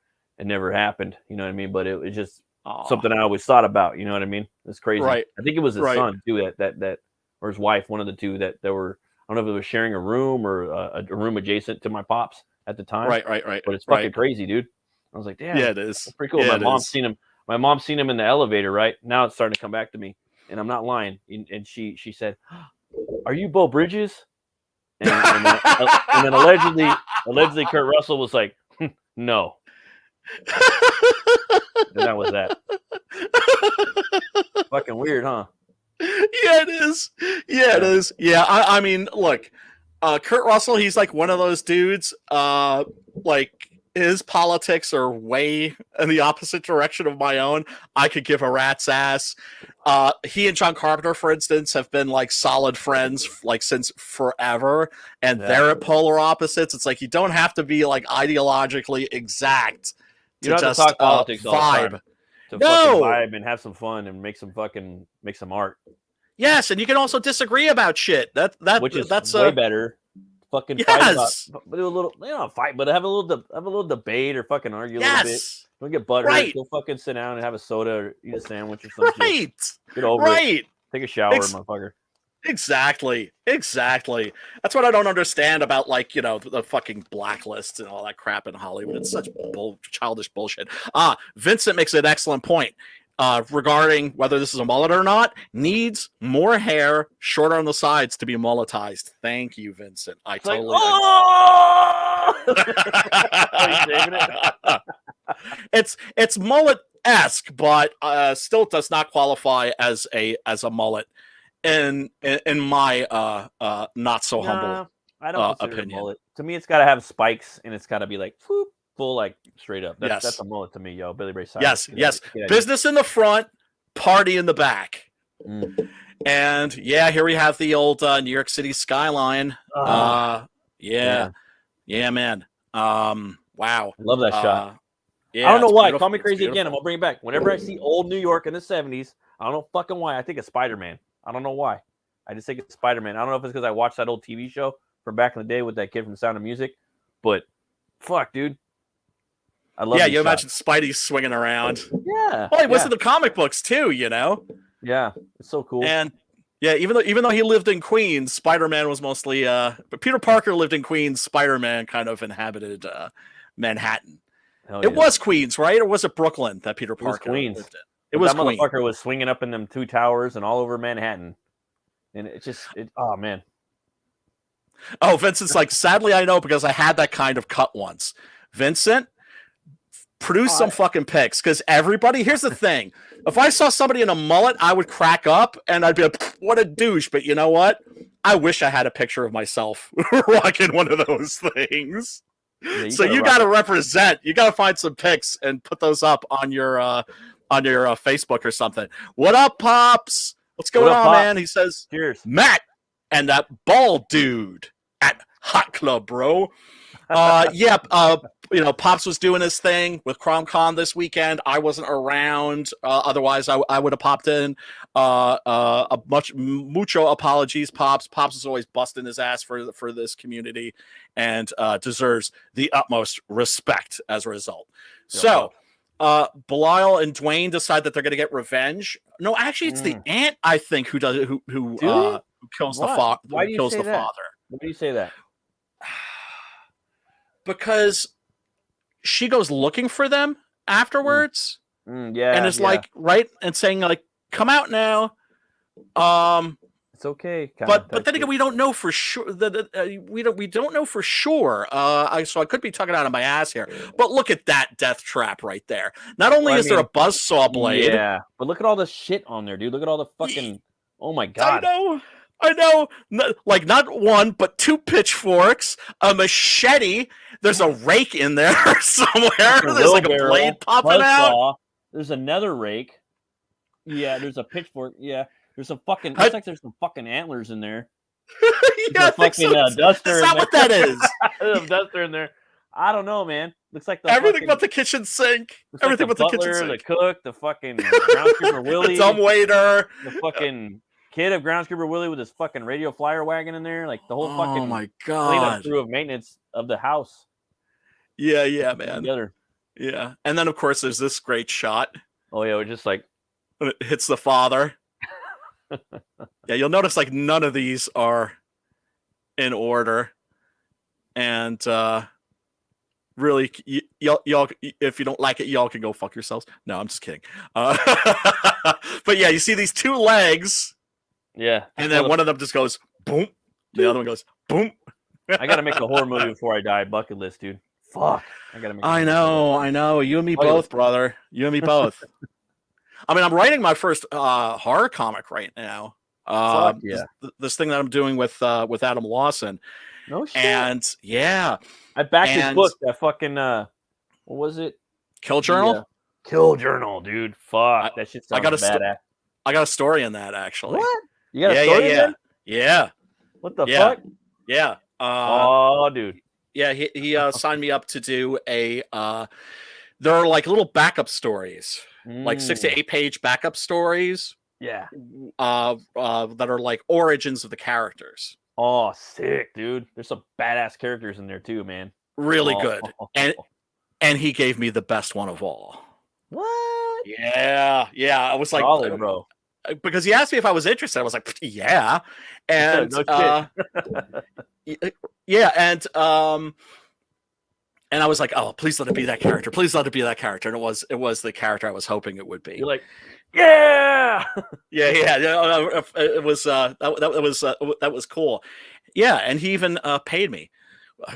happened, you know what I mean? But it was just something I always thought about, you know what I mean? It's crazy. Right. I think it was his son too, that or his wife, one of the two that were, I don't know if it was sharing a room or a room adjacent to my pops at the time. Right. But it's fucking crazy, dude. I was like, damn. Yeah, it is. That's pretty cool. Yeah, My mom's seen him in the elevator, right? Now it's starting to come back to me. And I'm not lying. And she said, "Are you Bo Bridges?" And then allegedly Kurt Russell was like, "No." And that was that. Fucking weird, huh? Yeah, it is. Yeah, it is. Yeah, I mean, look, Kurt Russell, he's like one of those dudes, like his politics are way in the opposite direction of my own. I could give a rat's ass. He and John Carpenter, for instance, have been like solid friends like since forever, and they're at polar opposites. It's like you don't have to be like ideologically exact to just talk politics vibe. All the time. To fucking vibe and have some fun and make some art. Yes, and you can also disagree about shit. That's way better. Fucking fight about, do a little, fight, but have a little debate or fucking argue a little bit. Don't get butthurt. Go fucking sit down and have a soda or eat a sandwich or something. Right. Get over it. Take a shower, motherfucker. Exactly. That's what I don't understand about, like, the fucking blacklists and all that crap in Hollywood. It's such childish bullshit. Vincent makes an excellent point. Regarding whether this is a mullet or not, needs more hair, shorter on the sides to be mulletized. Thank you, Vincent. It's mullet-esque, but still does not qualify as a mullet in my not so humble I don't opinion. Mullet. To me, it's got to have spikes and it's got to be like whoop, full, like straight up. That's a mullet to me, yo. Billy Ray Cyrus. Yes. Business in the front, party in the back. And here we have the old New York City skyline. Yeah, man. Wow. I love that shot. Yeah, I don't know why. Call me crazy again. I'm gonna bring it back. Whenever I see old New York in the 70s, I don't know fucking why. I think it's Spider-Man. I don't know why. I just think it's Spider-Man. I don't know if it's because I watched that old TV show from back in the day with that kid from Sound of Music, but fuck, dude. I love you imagine Spidey swinging around. Yeah. Well, he was in the comic books too, Yeah, it's so cool. And even though he lived in Queens, Spider-Man was mostly but Peter Parker lived in Queens, Spider-Man kind of inhabited Manhattan. It was Queens, right? Or was it Brooklyn that Peter Parker lived in? It was that Queens. Motherfucker was swinging up in them two towers and all over Manhattan. And oh man. Oh, Vincent's like, sadly I know because I had that kind of cut once. Vincent, produce some fucking pics, because here's the thing. If I saw somebody in a mullet, I would crack up and I'd be like, what a douche. But you know what? I wish I had a picture of myself rocking one of those things. Yeah, so you got to represent. You got to find some pics and put those up on your Facebook or something. What up, Pops? What's going on, man? He says, cheers, Matt, and that bald dude at Hot Club, bro. Pops was doing his thing with CromCon this weekend. I wasn't around. Otherwise, I would have popped in. Mucho apologies, Pops. Pops is always busting his ass for this community and deserves the utmost respect as a result. So, Belial and Dwayne decide that they're going to get revenge. No, actually, it's the aunt, I think, who does it. Who kills the father? Why do you say that? Why do you say that? Because she goes looking for them afterwards. And it's like, right, and saying like, come out now. It's okay. But then again, we don't know for sure. We don't know for sure. So I could be talking out of my ass here. But look at that death trap right there. Not only is there a buzzsaw blade. Yeah, but look at all the shit on there, dude. Look at all the fucking. Oh my god. I know. I know, like not one, but 2 pitchforks, a machete. There's a rake in there somewhere. There's like a blade popping out. There's another rake. Yeah, there's a pitchfork. Yeah, there's a fucking. Looks like there's some fucking antlers in there. Yeah, a fucking duster. Is that what that is? There's a duster in there. I don't know, man. Looks like everything but the kitchen sink. Everything but the kitchen sink. The cook, the fucking groundskeeper Willie, the dumb waiter, the fucking kid of groundskeeper Willie with his fucking radio flyer wagon in there, like the whole fucking my god cleanup crew of maintenance of the house. Yeah, man. Together. Yeah, and then of course there's this great shot. Oh yeah, we're just like when it hits the father. Yeah, you'll notice like none of these are in order, and really, y'all, if you don't like it, y'all can go fuck yourselves. No, I'm just kidding. But yeah, you see these 2 legs. Yeah, and then one of them just goes boom. The other one goes boom. I gotta make a horror movie before I die. Bucket list, dude. Fuck. I gotta make. I know. You and me both, brother. You and me both. I mean, I'm writing my first horror comic right now. Yeah. This thing that I'm doing with Adam Lawson. No shit. And yeah, I backed his book. That fucking what was it? Kill Journal. Kill Journal, dude. Fuck, that shit sounds badass. I got a story in that actually. What? You got a story in that? Yeah. What the fuck? Yeah. Oh, dude. Yeah, he signed me up to do a. There are like little backup stories, like 6 to 8 page backup stories. Yeah. That are like origins of the characters. Oh, sick, dude. There's some badass characters in there too, man. Really good. And he gave me the best one of all. What? Yeah. I was like, solid, bro. Because he asked me if I was interested. I was like, yeah. And yeah, and I was like, oh, please let it be that character. Please let it be that character. And it was the character I was hoping it would be. You're like, yeah. It was that was cool. Yeah, and he even paid me.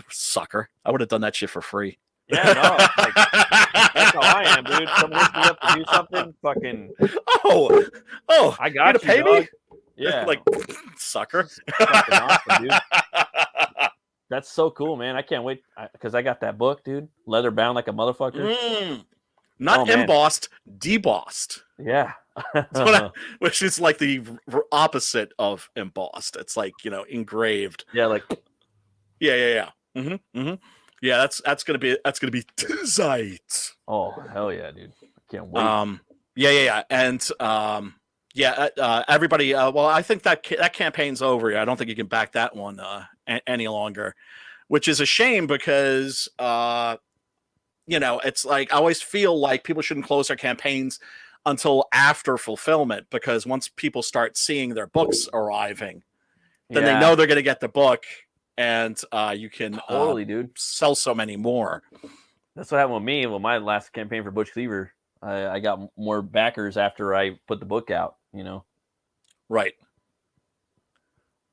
Sucker. I would have done that shit for free. Yeah, no. Like, that's how I am, dude. Someone hits me up to do something, fucking. Oh, I got you. Pay dog. me? Yeah. Like, sucker. Fucking awesome, dude. That's so cool, man. I can't wait because I got that book, dude. Leather bound like a motherfucker. Not embossed, debossed. Yeah. Which is like the opposite of embossed. It's like, engraved. Yeah, like. Yeah. Yeah, that's gonna be tight. Oh hell yeah, dude! I can't wait. Yeah, and everybody. Well, I think that campaign's over. I don't think you can back that one any longer, which is a shame because it's like I always feel like people shouldn't close their campaigns until after fulfillment, because once people start seeing their books arriving, then they know they're going to get the book. And you can totally, dude, sell so many more. That's what happened with me. Well, my last campaign for Butch Cleaver, I got more backers after I put the book out. Right.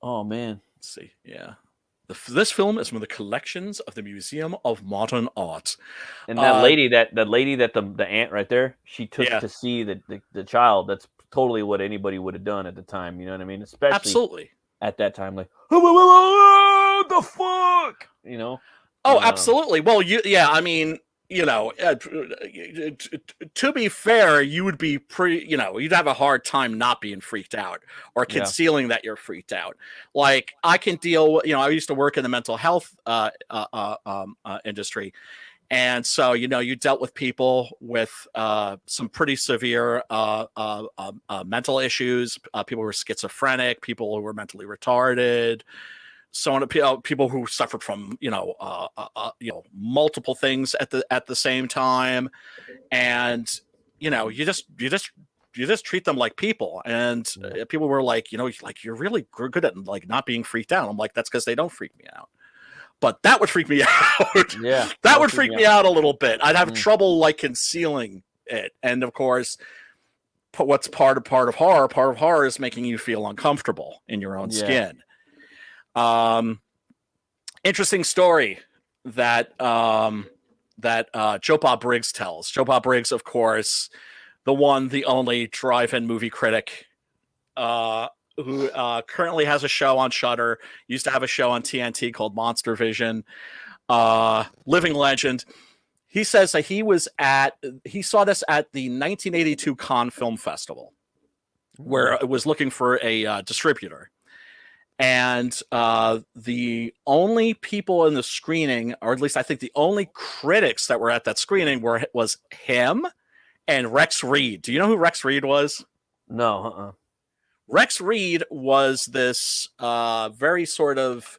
Oh man. Let's see. Yeah. This film is from the collections of the Museum of Modern Art. And that lady, that the aunt right there, she took to see the child. That's totally what anybody would have done at the time. You know what I mean? Especially absolutely at that time, like. What the fuck? Oh, absolutely. Well, I mean, to be fair, you would be you'd have a hard time not being freaked out or concealing that you're freaked out. Like I can deal, I used to work in the mental health industry. And so, you dealt with people with some pretty severe mental issues, people who were schizophrenic, people who were mentally retarded, so on. People who suffered from multiple things at the same time, and you just treat them like people. And people were like, you're really good at like not being freaked out. I'm like, that's because they don't freak me out. But that would freak me out. Yeah, that would freak me out a little bit. I'd have trouble like concealing it. And of course, what's part of horror? Part of horror is making you feel uncomfortable in your own skin. Interesting story that Joe Bob Briggs tells. Joe Bob Briggs, of course, the one, the only drive-in movie critic who currently has a show on Shudder, used to have a show on TNT called Monster Vision, living legend. He says that he saw this at the 1982 Cannes Film Festival, where it was looking for a distributor. And the only people in the screening, or at least I think the only critics that were at that screening was him and Rex Reed. Do you know who Rex Reed was? No. Rex Reed was this very sort of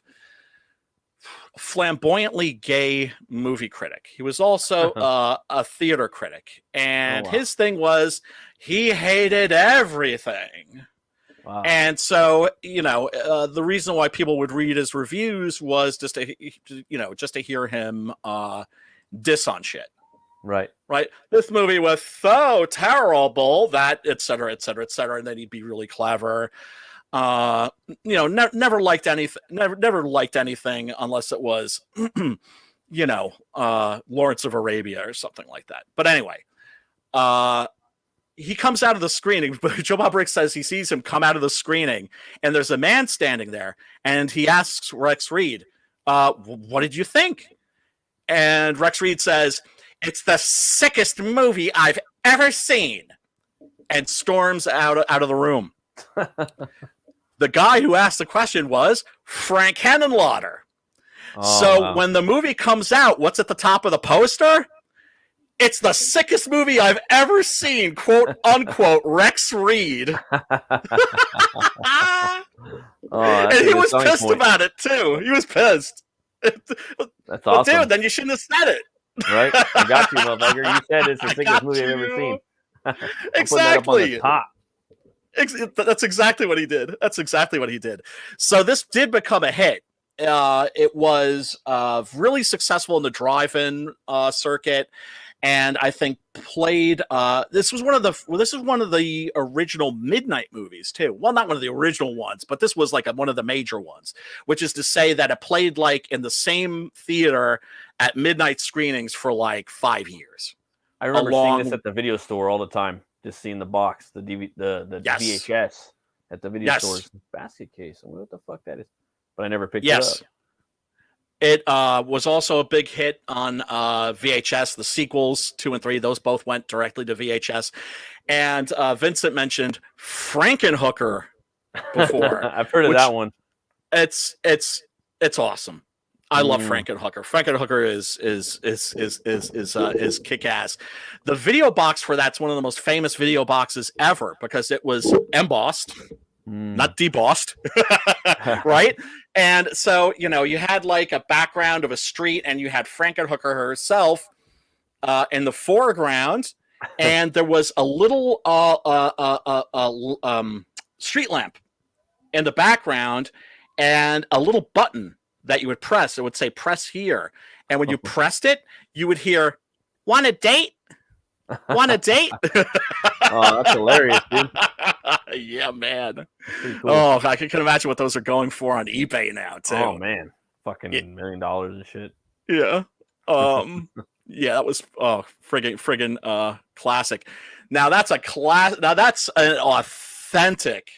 flamboyantly gay movie critic. He was also a theater critic. And his thing was he hated everything. Wow. And so, the reason why people would read his reviews was just to hear him diss on shit. Right. This movie was so terrible that et cetera, et cetera, et cetera. And then he'd be really clever. Never liked anything. Never liked anything unless it was, Lawrence of Arabia or something like that. But anyway, he comes out of the screening. But Joe Bob Briggs says he sees him come out of the screening, and there's a man standing there, and he asks Rex Reed, "What did you think?" And Rex Reed says, "It's the sickest movie I've ever seen," and storms out of the room. The guy who asked the question was Frank Henenlotter. So when the movie comes out, what's at the top of the poster? It's the sickest movie I've ever seen, quote unquote, Rex Reed. And he was pissed about it too. He was pissed. That's awesome. Dude, then you shouldn't have said it. Right? I got you, motherfucker. You said it's the sickest movie I've ever seen. Exactly. That's exactly what he did. So this did become a hit. It was really successful in the drive-in circuit, and I think played. This is one of the original midnight movies too. Well, not one of the original ones, but this was like one of the major ones. Which is to say that it played like in the same theater at midnight screenings for like 5 years. I remember seeing this at the video store all the time. Just seeing the box, the VHS at the video store's basket case. I wonder what the fuck that is. But I never picked it up. It was also a big hit on VHS. The sequels 2 and 3, those both went directly to VHS. And Vincent mentioned Frankenhooker before. I've heard of that one. It's awesome. I love Frankenhooker. Frankenhooker is kick-ass. The video box for that's one of the most famous video boxes ever because it was embossed, not debossed, right? And so, you had like a background of a street, and you had Frankenhooker herself in the foreground, and there was a little street lamp in the background, and a little button that you would press. It would say press here, and when you pressed it, you would hear, "Want a date? Want a date?" Oh, that's hilarious, dude. Yeah, man. Cool. Oh, I can imagine what those are going for on eBay now too. Oh man, fucking $1 million and shit. Yeah. Yeah, that was friggin' classic. Now that's an authentic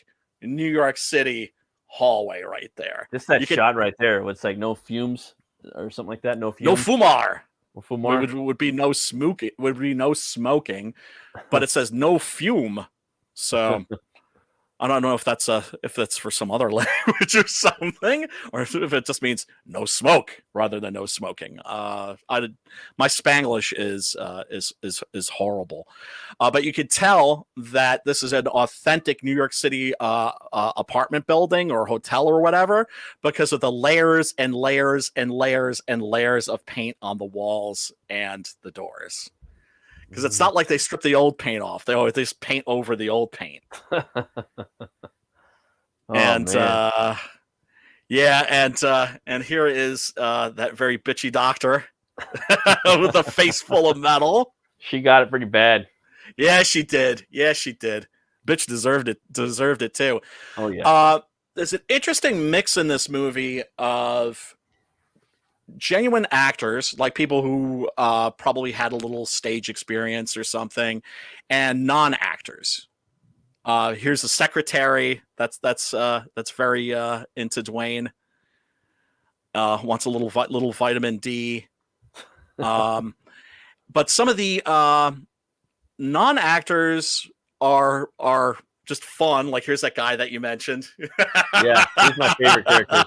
New York City hallway right there. Just that shot right there. It's like no fumes or something like that. No fumes. No fumar. Would be no smoking. Would be no smoking, but it says no fume. So I don't know if that's for some other language or something, or if it just means no smoke rather than no smoking. My Spanglish is horrible, but you could tell that this is an authentic New York City apartment building or hotel or whatever because of the layers and layers and layers and layers of paint on the walls and the doors. Because it's not like they strip the old paint off; they just paint over the old paint. And here is that very bitchy doctor with a face full of metal. She got it pretty bad. Yeah, she did. Bitch deserved it too. Oh yeah. There's an interesting mix in this movie of genuine actors, like people who probably had a little stage experience or something, and non-actors. Here's the secretary. That's very into Dwayne. Wants a little vitamin D. But some of the non-actors are just fun. Like here's that guy that you mentioned. Yeah, he's my favorite character.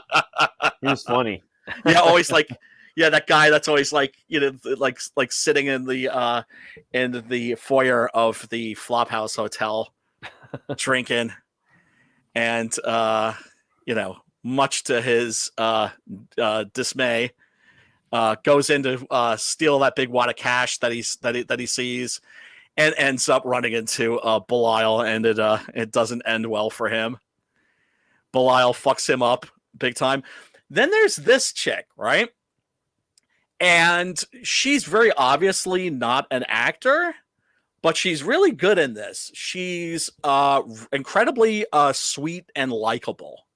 He was funny. Yeah, always like that guy that's always like like sitting in the foyer of the Flophouse Hotel drinking, and much to his dismay, goes in to steal that big wad of cash that he sees, and ends up running into Belial, and it doesn't end well for him. Belial fucks him up big time. Then there's this chick, right? And she's very obviously not an actor, but she's really good in this. She's incredibly sweet and likable.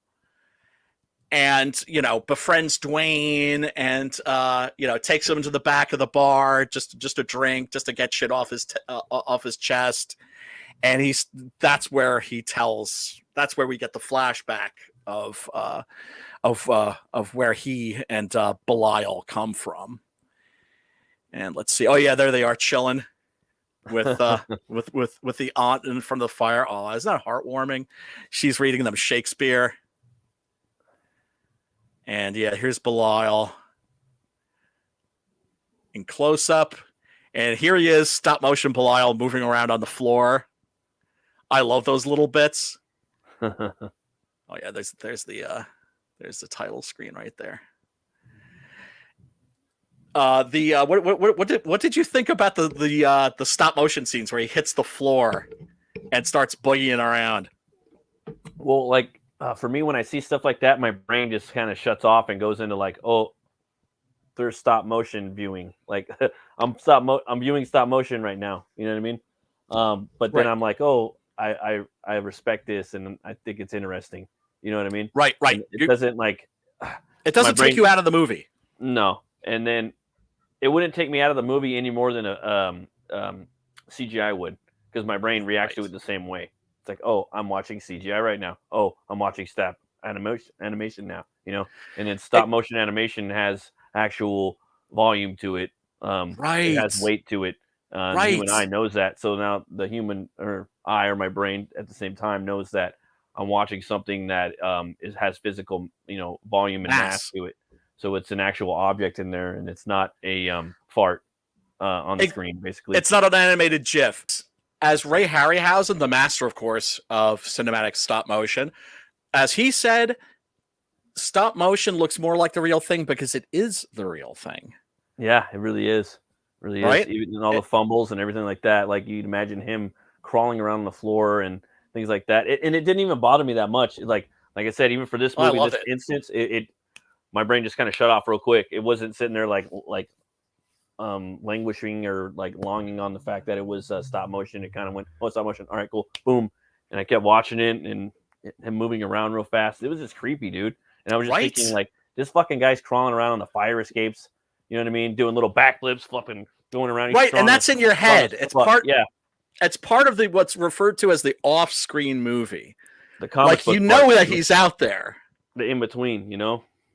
And, befriends Dwayne and, takes him to the back of the bar just to drink, just to get shit off his chest. And that's where we get the flashback of where he and Belial come from. And let's see. Oh yeah, there they are chilling with the aunt in front of the fire. Oh, isn't that heartwarming? She's reading them Shakespeare. And yeah, here's Belial in close up. And here he is, stop motion Belial moving around on the floor. I love those little bits. Oh yeah, there's the title screen right there. What did you think about the stop motion scenes where he hits the floor and starts boogieing around? Well, like for me, when I see stuff like that, my brain just kind of shuts off and goes into like, oh, there's stop motion viewing. Like I'm viewing stop motion right now. You know what I mean? But then I'm like, oh, I respect this and I think it's interesting. You know what I mean? Right. And it doesn't take you out of the movie. No, and then it wouldn't take me out of the movie any more than a CGI would, because my brain reacts to it the same way. It's like, oh, I'm watching CGI right now. Oh, I'm watching stop animation now. And then stop motion animation has actual volume to it. It has weight to it. The human eye knows that. So now the human or eye or my brain at the same time knows that I'm watching something that has physical, volume and mass to it. So it's an actual object in there, and it's not a fart on the screen, basically. It's not an animated GIF. As Ray Harryhausen, the master, of course, of cinematic stop motion, as he said, stop motion looks more like the real thing because it is the real thing. Yeah, it really is. Really is. Even all the fumbles and everything like that. Like you'd imagine him crawling around the floor and things like that. And it didn't even bother me that much. Like I said, even for this movie, this instance, my brain just kind of shut off real quick. It wasn't sitting there like languishing or like longing on the fact that it was stop motion. It kind of went, oh, stop motion. All right, cool. Boom. And I kept watching it and him moving around real fast. It was just creepy, dude. And I was just thinking, like, this fucking guy's crawling around on the fire escapes. You know what I mean? Doing little backflips, flipping, going around. Right, and that's in your head. It's part. Yeah. It's part of what's referred to as the off-screen movie. The comic book that he's out there. The in-between,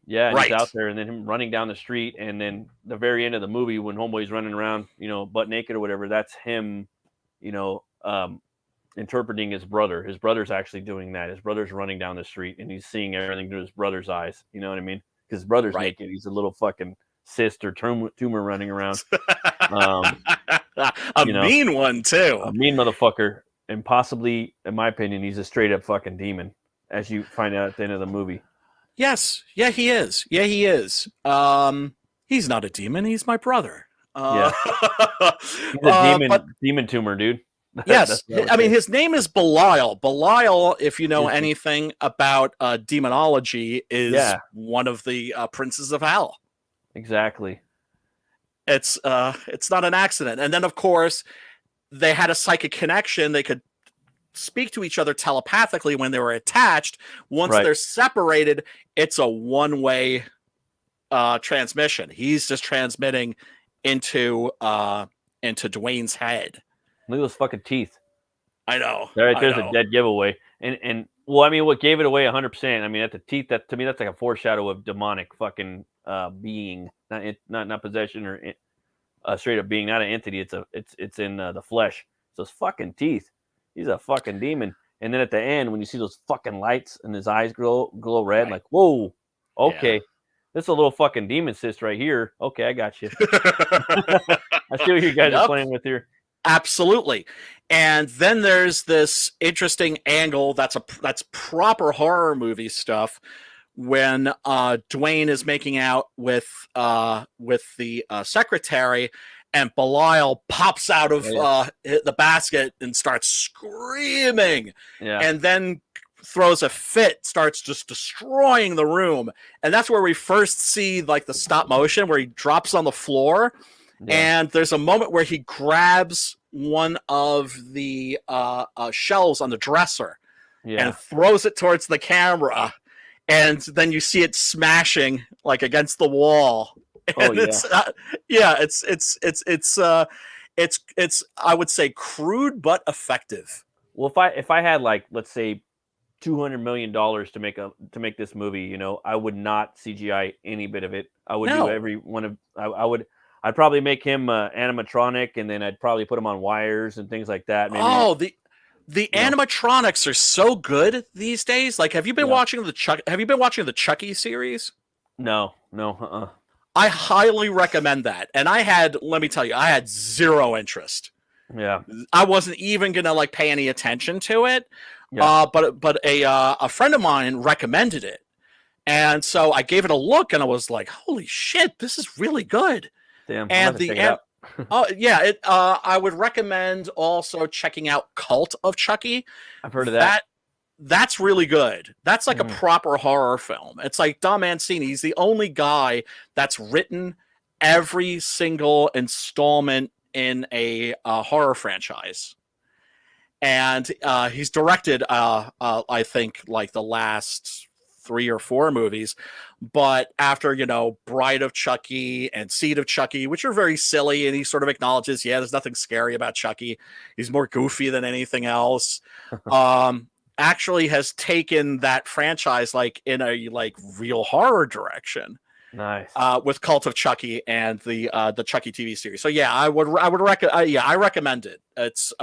Yeah, and he's out there, and then him running down the street, and then the very end of the movie when Homeboy's running around, butt naked or whatever, that's him, interpreting his brother. His brother's actually doing that. His brother's running down the street, and he's seeing everything through his brother's eyes. You know what I mean? Because his brother's naked. He's a little fucking cyst or tumor running around. Mean one, too. A mean motherfucker. And possibly, in my opinion, he's a straight-up fucking demon, as you find out at the end of the movie. Yes. Yeah, he is. He's not a demon. He's my brother. He's a demon tumor, dude. Yes. I mean, his name is Belial. Belial, if you know anything about demonology, is one of the princes of hell. Exactly. It's not an accident. And then, of course, they had a psychic connection. They could speak to each other telepathically when they were attached. Once they're separated, it's a one-way transmission. He's just transmitting into Dwayne's head. Look at those fucking teeth. I know. There's a dead giveaway. And well, I mean, what gave it away 100%? I mean, at the teeth, that to me, that's like a foreshadow of demonic fucking being, not possession or straight up being, not an entity. It's in the flesh. So his fucking teeth. He's a fucking demon. And then at the end, when you see those fucking lights and his eyes glow red, right. Like, whoa, okay, yeah. This is a little fucking demon cyst right here. Okay, I got you. I see what you guys are playing with here. Absolutely. And then there's this interesting angle that's proper horror movie stuff when Dwayne is making out with the secretary, and Belial pops out of the basket and starts screaming, and then throws a fit, starts just destroying the room. And that's where we first see like the stop motion where he drops on the floor. And there's a moment where he grabs one of the shelves on the dresser and throws it towards the camera. And then you see it smashing like against the wall. And it's I would say crude but effective. Well, if I had like, let's say, $200 million to make this movie, you know, I would not CGI any bit of it. I would do every one of I'd probably make him animatronic, and then I'd probably put him on wires and things like that. Maybe. The animatronics are so good these days. Like, have you been watching the Chucky series? No. I highly recommend that. And let me tell you, I had zero interest. Yeah. I wasn't even gonna like pay any attention to it. Yeah. But a friend of mine recommended it. And so I gave it a look, and I was like, holy shit, this is really good. Damn. And I would recommend also checking out Cult of Chucky. I've heard of that. That's really good. That's like a proper horror film. It's like Don Mancini. He's the only guy that's written every single installment in a horror franchise. And he's directed, I think, like the last 3 or 4 movies. But after, Bride of Chucky and Seed of Chucky, which are very silly, and he sort of acknowledges, there's nothing scary about Chucky. He's more goofy than anything else. Actually has taken that franchise like in a like real horror direction. Nice. With Cult of Chucky and the Chucky TV series. So I would I recommend it. It's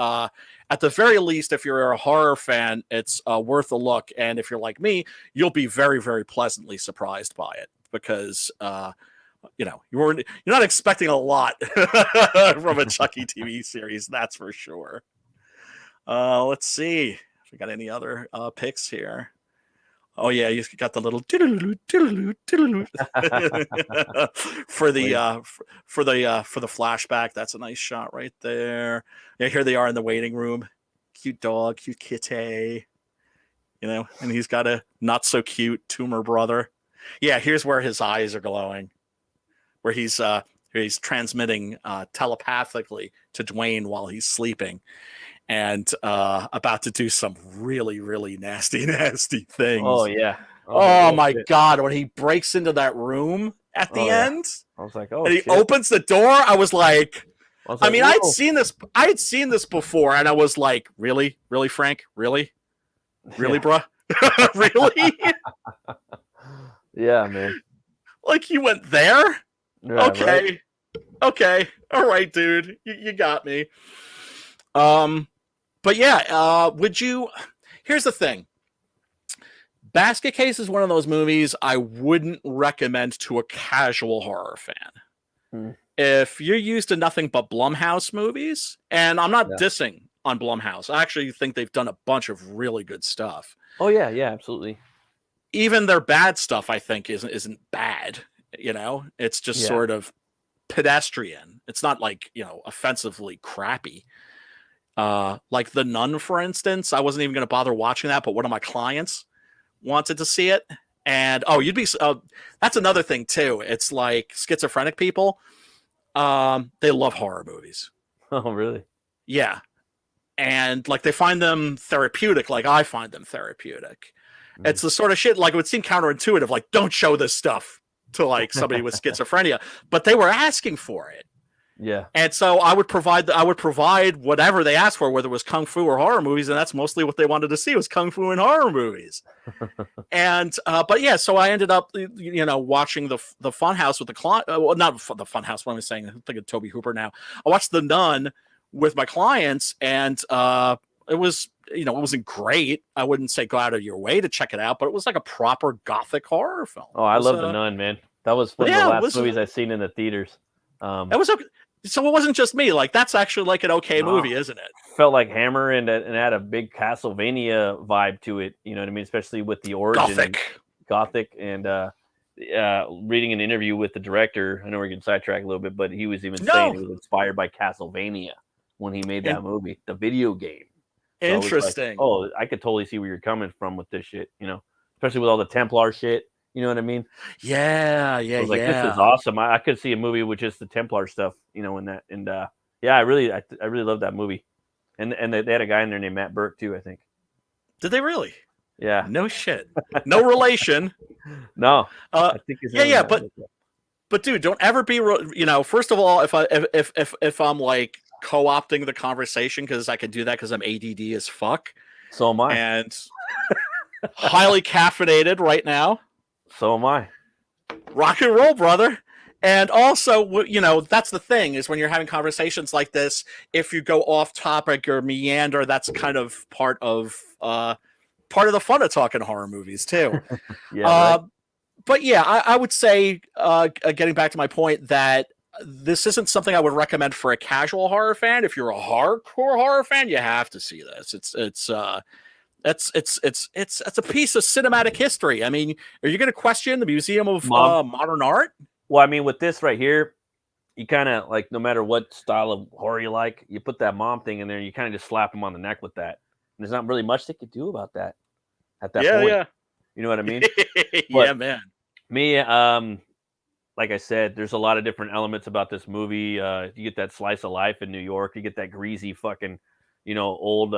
at the very least, if you're a horror fan, it's worth a look. And if you're like me, you'll be very, very pleasantly surprised by it, because you're not expecting a lot from a Chucky TV series, that's for sure. Let's see if we got any other picks here. Oh yeah, you got the little for the flashback. That's a nice shot right there. Yeah, here they are in the waiting room. Cute dog, cute kitty. And he's got a not so cute tumor brother. Yeah, here's where his eyes are glowing, where he's transmitting telepathically to Dwayne while he's sleeping. And about to do some really, really nasty things. Oh, yeah. Oh my God. When he breaks into that room at the end, I was like, and he opens the door, I was like, I mean, I'd seen this before, and I was like, really, Frank? Really, bruh? Really? Yeah, man. Like, you went there? Yeah, okay. Right? Okay. All right, dude. You got me. But would you? Here's the thing. Basket Case is one of those movies I wouldn't recommend to a casual horror fan. If you're used to nothing but Blumhouse movies, and I'm not dissing on Blumhouse, I actually think they've done a bunch of really good stuff. Oh yeah, absolutely. Even their bad stuff, I think, isn't bad. It's just sort of pedestrian. It's not like offensively crappy. Like The Nun, for instance, I wasn't even going to bother watching that, but one of my clients wanted to see it. And that's another thing too. It's like schizophrenic people. They love horror movies. Oh, really? Yeah. And like they find them therapeutic, like I find them therapeutic. It's the sort of shit, like it would seem counterintuitive, like don't show this stuff to like somebody with schizophrenia, but they were asking for it. Yeah. And so I would provide whatever they asked for, whether it was kung fu or horror movies, and that's mostly what they wanted to see was kung fu and horror movies. And but yeah, so I ended up watching the Funhouse with the client. Well, not the Funhouse. What am I saying? I'm thinking Toby Hooper now. I watched The Nun with my clients, and it was it wasn't great. I wouldn't say go out of your way to check it out, but it was like a proper gothic horror film. Oh, I love The Nun, man. That was one of the last movies I've seen in the theaters. It was okay. So it wasn't just me. Like that's actually like an okay movie, isn't it? Felt like Hammer and had a big Castlevania vibe to it. You know what I mean? Especially with the origin, Gothic, and reading an interview with the director. I know we're getting sidetracked a little bit, but he was even saying it was inspired by Castlevania when he made that movie, the video game. So interesting. I could totally see where you're coming from with this shit. Especially with all the Templar shit. You know what I mean? Yeah. I was like, this is awesome. I could see a movie with just the Templar stuff, in that. And I really love that movie. And they had a guy in there named Matt Burke too, I think. Did they really? Yeah. No shit. No relation. No. I think but dude, don't ever be. First of all, if I'm like co-opting the conversation because I can do that because I'm ADD as fuck. So am I. And highly caffeinated right now. So am I. Rock and roll, brother. And also, that's the thing is when you're having conversations like this, if you go off topic or meander, that's kind of part of the fun of talking horror movies too. Yeah. Right. But yeah, I would say, getting back to my point, that this isn't something I would recommend for a casual horror fan. If you're a hardcore horror fan, you have to see this. It's a piece of cinematic history. I mean, are you going to question the Museum of Modern Art? Well, I mean, with this right here, you kind of like, no matter what style of horror you like, you put that mom thing in there, and you kind of just slap them on the neck with that. And there's not really much they could do about that at that point. Yeah. You know what I mean? Yeah, man. Me, like I said, there's a lot of different elements about this movie. You get that slice of life in New York. You get that greasy fucking, old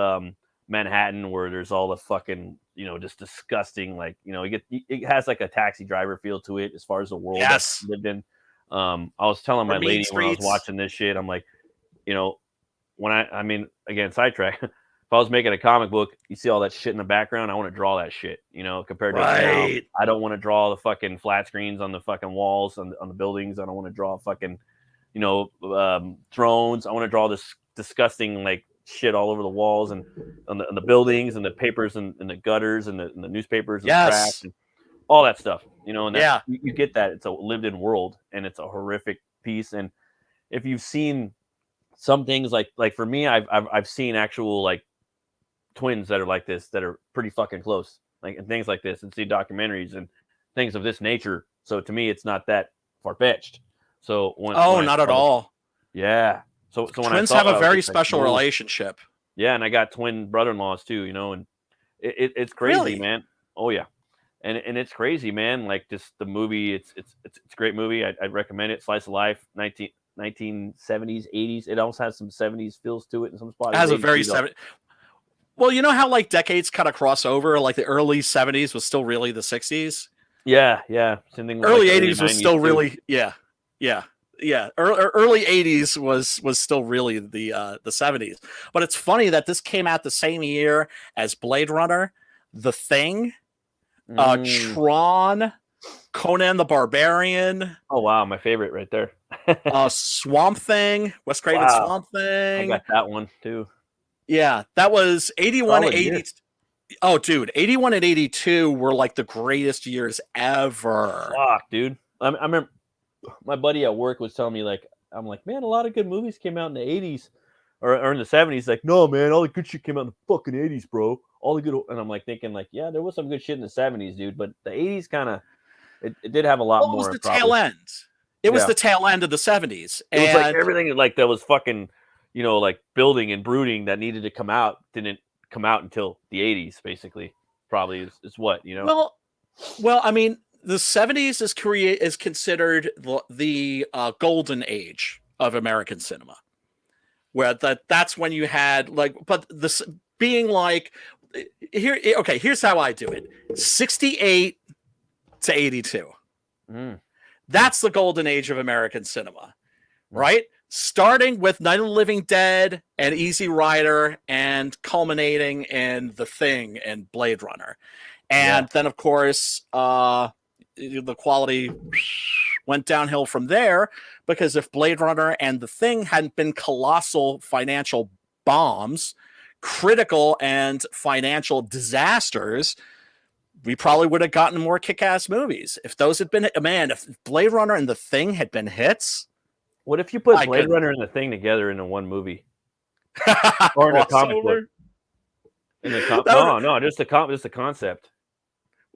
Manhattan where there's all the fucking, just disgusting, like, it has like a Taxi Driver feel to it as far as the world that's lived in. I was telling my lady when I was watching this shit, I'm like, again, sidetrack. If I was making a comic book, you see all that shit in the background, I want to draw that shit, compared to now, I don't want to draw the fucking flat screens on the fucking walls on the buildings. I don't want to draw fucking, thrones. I want to draw this disgusting, like, shit all over the walls and on the buildings and the papers and the gutters and the newspapers and the trash and all that stuff, and you get that. It's a lived in world and it's a horrific piece. And if you've seen some things like for me, I've seen actual like twins that are like this, that are pretty fucking close, like, and things like this, and see documentaries and things of this nature. So to me, it's not that far-fetched. So when not at all. Yeah. So when twins have a very special relationship. Yeah, and I got twin brother-in-laws too, and it's crazy, really? Man. Oh yeah, and it's crazy, man. Like, just the movie, it's a great movie. I'd recommend it. Slice of life, 1970s, 80s. It almost has some 70s feels to it in some spots. It has a very 70s. Well, you know how like decades kind of cross over. Like the early 70s was still really the 60s. Yeah. Early 80s was still really Early 80s was still really the 70s. But it's funny that this came out the same year as Blade Runner, The Thing, Tron, Conan the Barbarian. Oh wow, my favorite right there. Swamp Thing, Wes Craven's Swamp Thing. I got that one too. Yeah, that was 81 and 80. Oh, dude, 81 and 82 were like the greatest years ever. Fuck, dude. I remember my buddy at work was telling me, like, I'm like, man, a lot of good movies came out in the 80s or in the 70s. Like, no, man, all the good shit came out in the fucking 80s, bro. All the good. And I'm like thinking, like, yeah, there was some good shit in the 70s, dude. But the 80s kind of, it did have a lot more. It was the tail end. It was the tail end of the 70s. It was like everything like that was fucking, like building and brooding that needed to come out didn't come out until the 80s, basically. Probably is what, Well, I mean, the 70s is considered the golden age of American cinema, where that's when you had but this being like here. Okay, here's how I do it: 68 to 82. That's the golden age of American cinema, right? starting with Night of the Living Dead and Easy Rider and culminating in The Thing and Blade Runner. And then, of course, the quality went downhill from there, because if Blade Runner and The Thing hadn't been colossal financial bombs, critical and financial disasters, we probably would have gotten more kick-ass movies. If those had been, man, if Blade Runner and The Thing had been hits. What if you put Blade Runner and The Thing together into one movie? Or in a comic book? No, just the concept.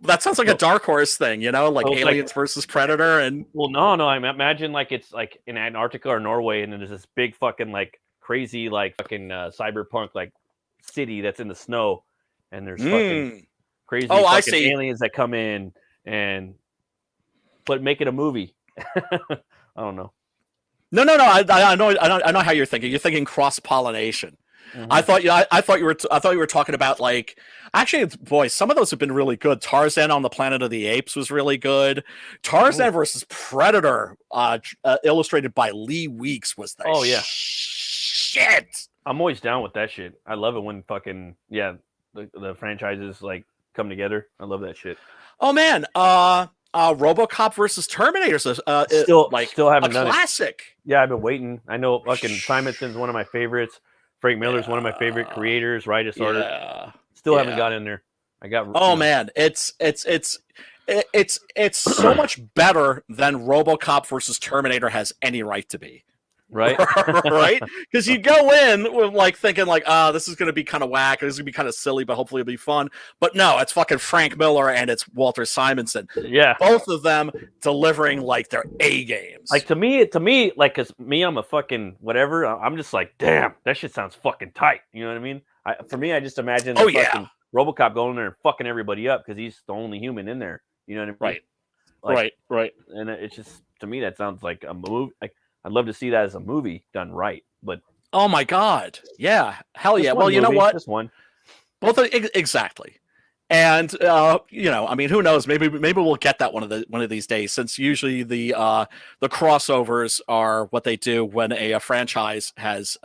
That sounds like a Dark Horse thing, like Aliens versus Predator. And no, I imagine like it's like in Antarctica or Norway, and then there's this big fucking like crazy like fucking cyberpunk like city that's in the snow, and there's fucking crazy fucking aliens that come in but make it a movie. I don't know. No. I know how you're thinking. You're thinking cross pollination. Mm-hmm. I thought you were talking about like, actually, boy, some of those have been really good. Tarzan on the Planet of the Apes was really good. Tarzan versus Predator, illustrated by Lee Weeks, was the shit. I'm always down with that shit. I love it when fucking the franchises like come together. I love that shit. Oh man, RoboCop versus Terminator, still haven't done classic. It. Yeah, I've been waiting. I know fucking Simonson's one of my favorites. Frank Miller's one of my favorite creators, writer starter. Still haven't got in there. Man, it's so much better than RoboCop versus Terminator has any right to be. Right? Right? Because you go in with like thinking like, this is gonna be kind of whack, or this is gonna be kind of silly, but hopefully it'll be fun. But no, it's fucking Frank Miller and it's Walter Simonson. Yeah. Both of them delivering like their A games. Like to me, like, cause me, I'm a fucking whatever. I'm just like, damn, that shit sounds fucking tight. You know what I mean? For me, I just imagine fucking RoboCop going in there and fucking everybody up because he's the only human in there. You know what I mean? Right. And it's just, to me, that sounds like a movie. Like, I'd love to see that as a movie done right, but oh my god, yeah, hell yeah. Well, you know what? Just one. Both exactly, and I mean, who knows? Maybe we'll get that one of these days. Since usually the crossovers are what they do when a franchise has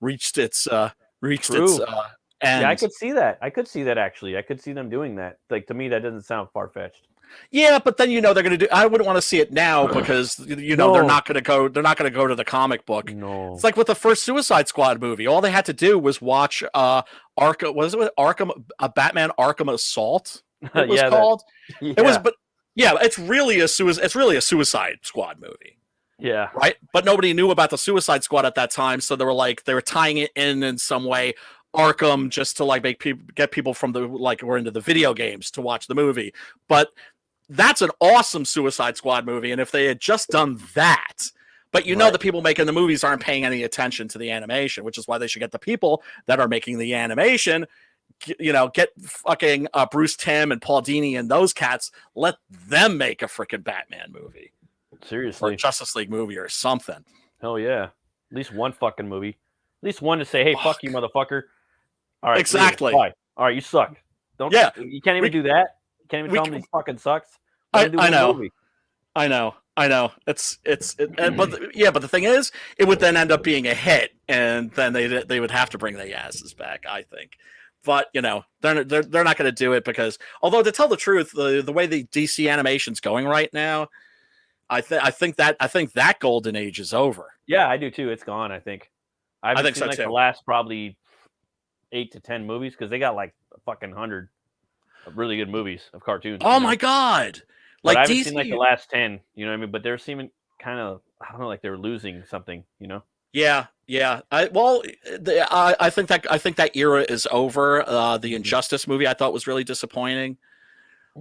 reached its end. Yeah, I could see that. Actually. I could see them doing that. Like, to me, that doesn't sound far fetched. Yeah, but then they're going to do. I wouldn't want to see it now because they're not going to go. They're not going to go to the comic book. No, it's like with the first Suicide Squad movie. All they had to do was watch Arkham. Was it Arkham? Batman Arkham Assault. It was called. It was, but yeah, it's really a Suicide Squad movie. Yeah, right. But nobody knew about the Suicide Squad at that time, so they were tying it in some way. Arkham, just to like get people from the were into the video games to watch the movie, but. That's an awesome Suicide Squad movie, and if they had just done that, but the people making the movies aren't paying any attention to the animation, which is why they should get the people that are making the animation, get fucking Bruce Timm and Paul Dini and those cats, let them make a freaking Batman movie. Seriously. Or a Justice League movie or something. Hell yeah. At least one fucking movie. At least one to say, hey, fuck you, motherfucker. All right. Exactly. All right, you suck. You can't even do that. You can't even tell them he fucking sucks. I know. But the thing is, it would then end up being a hit, and then they would have to bring their asses back, I think. But they're not going to do it because, although to tell the truth, the way the DC animation's going right now, I think that golden age is over. Yeah, I do too. It's gone. I think. I think so too. The last probably 8 to 10 movies because they got like a fucking 100 of really good movies of cartoons. Oh my god. Like, I haven't seen like the last 10, you know what I mean? But they're seeming kind of, I don't know, like they were losing something, Yeah. I think that era is over. The Injustice movie I thought was really disappointing.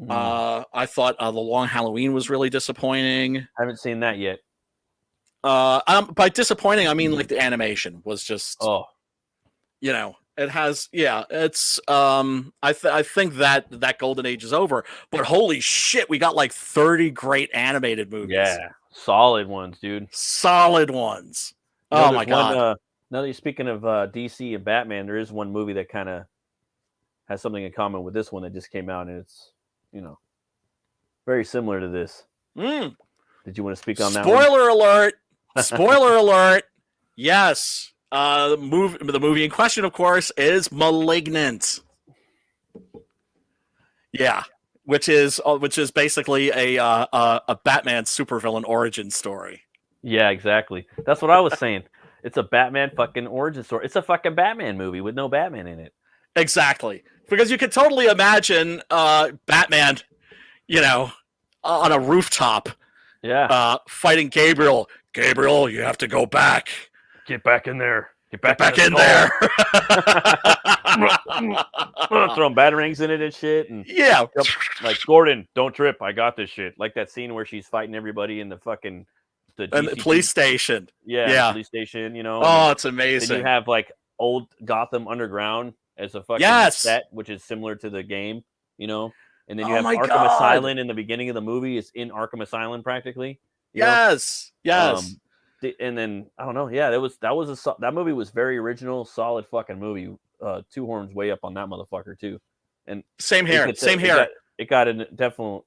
I thought The Long Halloween was really disappointing. I haven't seen that yet. By disappointing, I mean like the animation was just, it has, it's, I think that golden age is over, but holy shit, we got like 30 great animated movies. Yeah. Solid ones, dude. Solid ones. Oh my God. Now that you're speaking of DC and Batman, there is one movie that kind of has something in common with this one that just came out, and it's, very similar to this. Did you want to speak on that one? Spoiler alert. Spoiler alert. Yes. The movie in question, of course, is Malignant. Yeah, which is basically a Batman supervillain origin story. Yeah, exactly. That's what I was saying. It's a Batman fucking origin story. It's a fucking Batman movie with no Batman in it. Exactly, because you could totally imagine Batman, on a rooftop, fighting Gabriel. Gabriel, you have to go back. Get back in there. Get back in there. Throwing batarangs in it and shit. And yeah. Like, Gordon, don't trip. I got this shit. Like that scene where she's fighting everybody in the fucking the police station. Yeah. The police station, Oh, it's amazing. Then you have like old Gotham Underground as a fucking set, which is similar to the game, And then you have Arkham Asylum in the beginning of the movie. It's in Arkham Asylum practically. Yes. And then I don't know. Yeah, that movie was very original, solid fucking movie. Two horns way up on that motherfucker too. And same here. It got a definitely.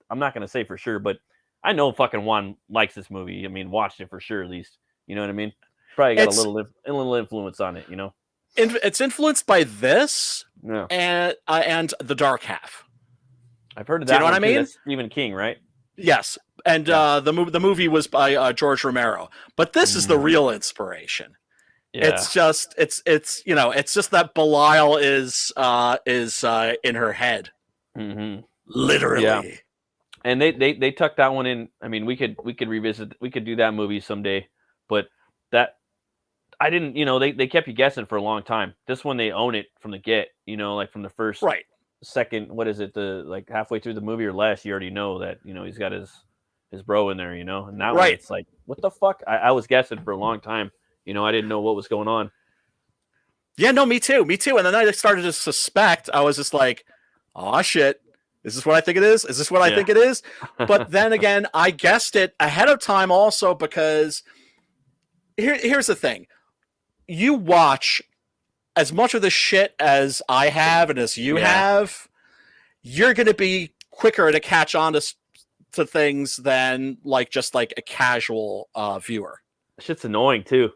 I'm not gonna say for sure, but I know fucking Juan likes this movie. I mean, watched it for sure at least. You know what I mean? Probably got a little influence on it. It's influenced by this and The Dark Half. I've heard of that. Do you know what I mean? That's Stephen King, right? Yes, and the movie was by George Romero, but this is the real inspiration. Yeah. It's just that Belial is in her head, literally. Yeah. And they tucked that one in. I mean, we could revisit. We could do that movie someday, but that I didn't. They kept you guessing for a long time. This one they own it from the get. Like from the first second. What is it? Like halfway through the movie or less, you already know that he's got his bro in there. And that one, it's like, what the fuck? I was guessing for a long time. I didn't know what was going on. Yeah, no, me too. And then I started to suspect. I was just like, oh shit. Is this what I think it is? Is this what I think it is? But then again, I guessed it ahead of time also because here's the thing. You watch as much of the shit as I have and as you have, you're going to be quicker to catch on to things than just like a casual viewer. Shit's annoying too.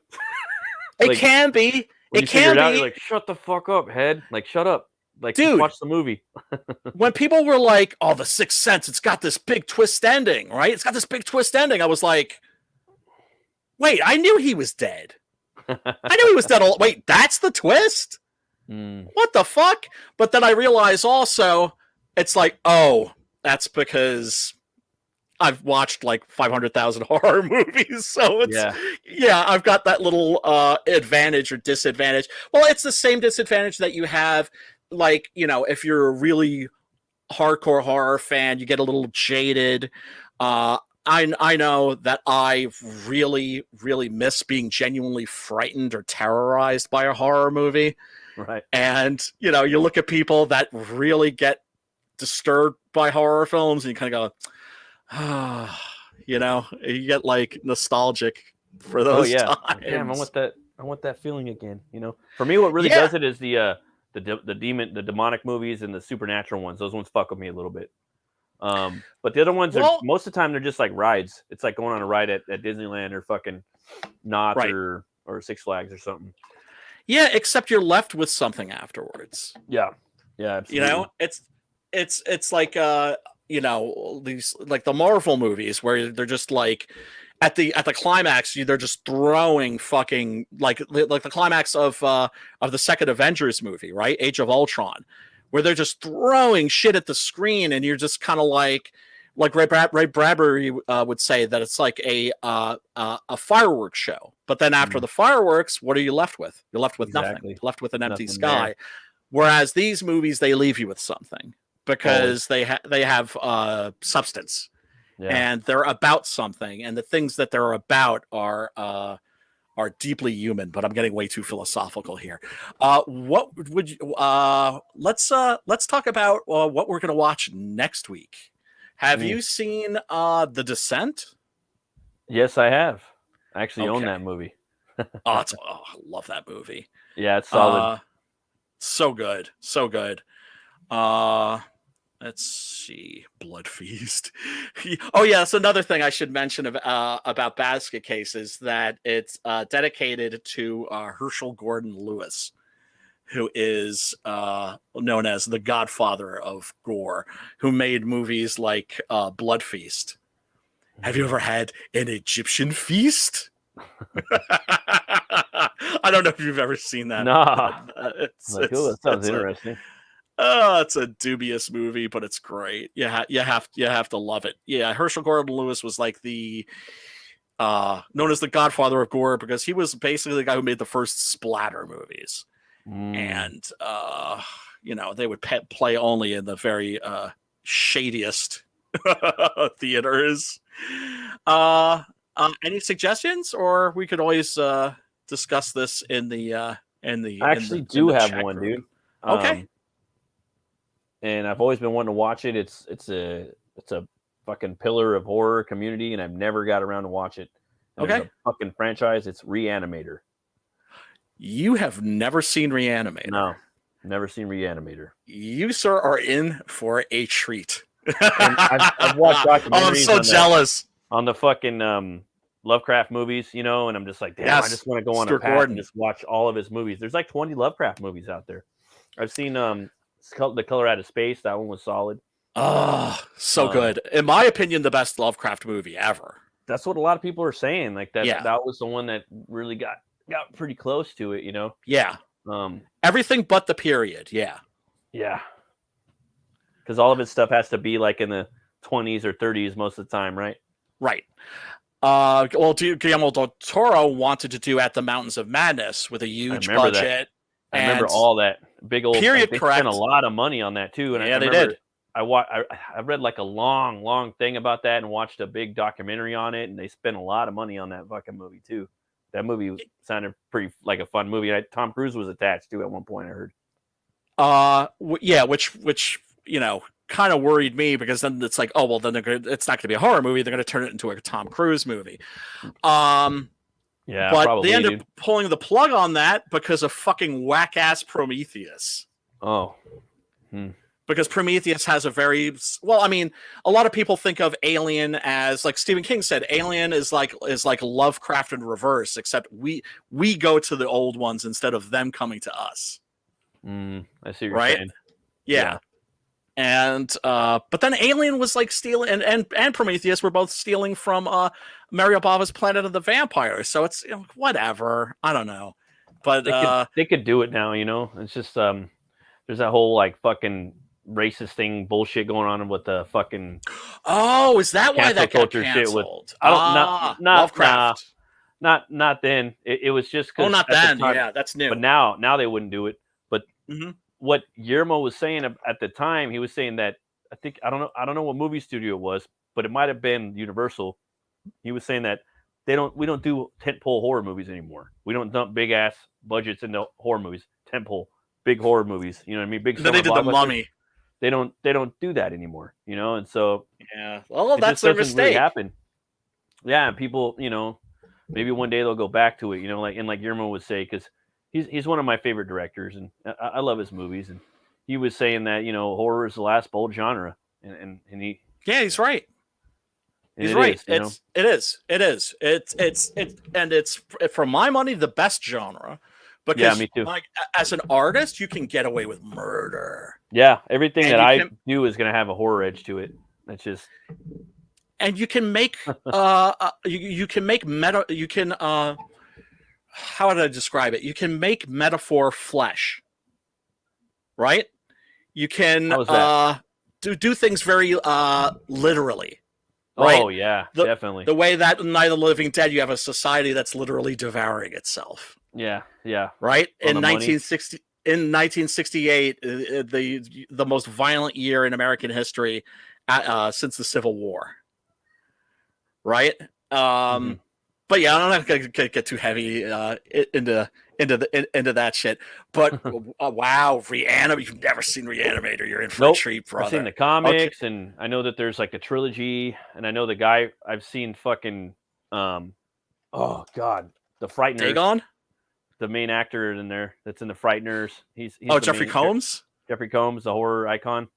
It can be. It can be. You're like, shut the fuck up, head. Like, shut up. Like, dude, watch the movie. When people were like, "Oh, The Sixth Sense, it's got this big twist ending, right? It's got this big twist ending." I was like, "Wait, I knew he was dead. I knew he was dead. Wait, that's the twist? What the fuck?" But then I realized also, it's like, oh, that's because I've watched like 500,000 horror movies, so it's I've got that little advantage or disadvantage. Well, it's the same disadvantage that you have. Like, if you're a really hardcore horror fan, you get a little jaded. I know that I really, really miss being genuinely frightened or terrorized by a horror movie. Right. And, you look at people that really get disturbed by horror films and you kind of go, you get like nostalgic for those times. Damn, I want that feeling again. For me, what really does it is the demonic movies and the supernatural ones. Those ones fuck with me a little bit. But the other ones are most of the time they're just like rides. It's like going on a ride at Disneyland or fucking Knott's or Six Flags or something. Yeah, except you're left with something afterwards. Yeah, absolutely. It's like these like the Marvel movies where they're just like at the climax, they're just throwing fucking like the climax of the second Avengers movie, right? Age of Ultron, where they're just throwing shit at the screen, and you're just kind of like Ray Bradbury would say that it's like a fireworks show. But then after the fireworks, what are you left with? You're left with nothing. You're left with an empty sky. There. Whereas these movies, they leave you with something because they have substance. Yeah. And they're about something, and the things that they're about are deeply human. But I'm getting way too philosophical here. What would you? Let's talk about what we're going to watch next week. Have you seen The Descent? Yes, I have. I actually own that movie. I love that movie. Yeah, it's solid. So good, so good. Let's see. Blood Feast. Oh yeah, that's another thing I should mention about Basket Case is that it's dedicated to Herschel Gordon Lewis, who is known as the godfather of gore, who made movies like Blood Feast. Have you ever had an Egyptian feast? I don't know if you've ever seen that. Nah. That sounds interesting. It's a dubious movie, but it's great. You have to love it. Yeah, Herschel Gordon Lewis was like the known as the godfather of gore because he was basically the guy who made the first splatter movies. And they would play only in the very shadiest theaters. Any suggestions, or we could always discuss this in the I actually do have one, dude. Okay. And I've always been wanting to watch it. It's a fucking pillar of horror community, and I've never got around to watch it. And okay. It's a fucking franchise. It's Reanimator. You have never seen Reanimator? No, never seen Reanimator. You, sir, are in for a treat. I've watched documentaries. Oh, I'm so jealous. On the fucking Lovecraft movies, and I'm just like, damn, yes, I just want to go on a path and just watch all of his movies. There's like 20 Lovecraft movies out there. I've seen The Color Out of Space. That one was solid. Oh, so good. In my opinion, the best Lovecraft movie ever. That's what a lot of people are saying. Like that was the one that really got pretty close to it, Yeah. Everything but the period. Yeah. Yeah. Because all of his stuff has to be like in the 20s or 30s most of the time, right? Right. Well, Guillermo del Toro wanted to do At the Mountains of Madness with a huge budget. I remember all that big old period. They correct. Spent a lot of money on that too, and yeah, they did. I read like a long thing about that and watched a big documentary on it, and they spent a lot of money on that fucking movie too. That movie sounded pretty like a fun movie. Tom Cruise was attached to at one point, I heard. Yeah, which kind of worried me because then it's like, oh well, then it's not going to be a horror movie. They're going to turn it into a Tom Cruise movie. Yeah, but probably, they ended up pulling the plug on that because of fucking whack ass Prometheus. Oh. Because Prometheus has a very well. I mean, a lot of people think of Alien as, like Stephen King said, Alien is like Lovecraft in reverse, except we go to the old ones instead of them coming to us. I see what you're saying. Yeah. And but then Alien was like stealing, and Prometheus were both stealing from Mario Bava's Planet of the Vampires. So it's whatever. I don't know, but they could do it now. It's just there's that whole like fucking racist thing bullshit going on with the fucking. Oh, is that why that got canceled? Shit with, not Lovecraft. Not then. It was just because. Oh, not then. Yeah, that's new. But now they wouldn't do it. But what Guillermo was saying at the time, he was saying that I don't know what movie studio it was, but it might have been Universal. He was saying that we don't do tentpole horror movies anymore. We don't dump big ass budgets into horror movies. Tentpole big horror movies. You know what I mean? Big. Then they did The Mummy. They don't do that anymore. And so well, that's their mistake. Really happen. Yeah, and people, maybe one day they'll go back to it. Like Guillermo would say, because he's one of my favorite directors, and I love his movies. And he was saying that horror is the last bold genre, and he he's right. He's right. It is. And it's for my money the best genre. Because, me too. Like, as an artist, you can get away with murder. Yeah, everything that I do is going to have a horror edge to it. That's just. And you can make you can make meta. You can how would I describe it? You can make metaphor flesh. Right. You can do things very literally. Right? Oh yeah, definitely. The way that in Night of the Living Dead, you have a society that's literally devouring itself. Yeah. Right? In 1968, the most violent year in American history since the Civil War. Right? But yeah, I'm not going to get too heavy into that shit. But wow, Reanimator! You've never seen Reanimator? You're in for a treat, brother. I've seen the comics, and I know that there's like a trilogy, and I know the guy I've seen fucking oh god, the Frighteners. Dagon? The main actor in there that's in the Frighteners. He's Jeffrey Combs? Jeffrey Combs, the horror icon.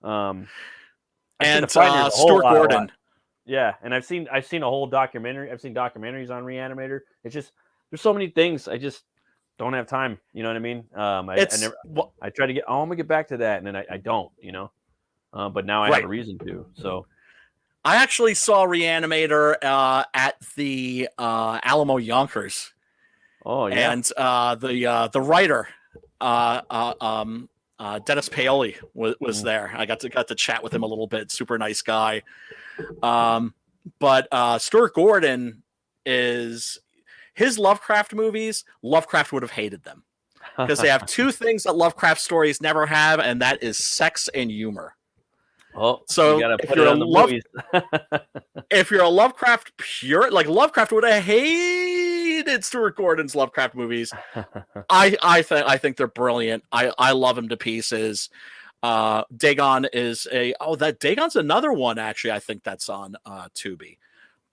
And Stuart Gordon. Yeah, and I've seen a whole documentary. I've seen documentaries on Reanimator. It's just there's so many things. I just don't have time. You know what I mean? I try to get. Oh, I'm gonna get back to that, and then I don't. You know. But now I have a reason to. So I actually saw Reanimator at the Alamo Yonkers. Oh yeah, and the writer Dennis Paoli was there. I got to chat with him a little bit. Super nice guy. But Stuart Gordon is his Lovecraft movies. Lovecraft would have hated them because they have two things that Lovecraft stories never have, and that is sex and humor. Oh, so if you're a Lovecraft pure, like Lovecraft would have hated Stuart Gordon's Lovecraft movies. I think they're brilliant. I love them to pieces. Dagon is Dagon's another one actually. I think that's on Tubi.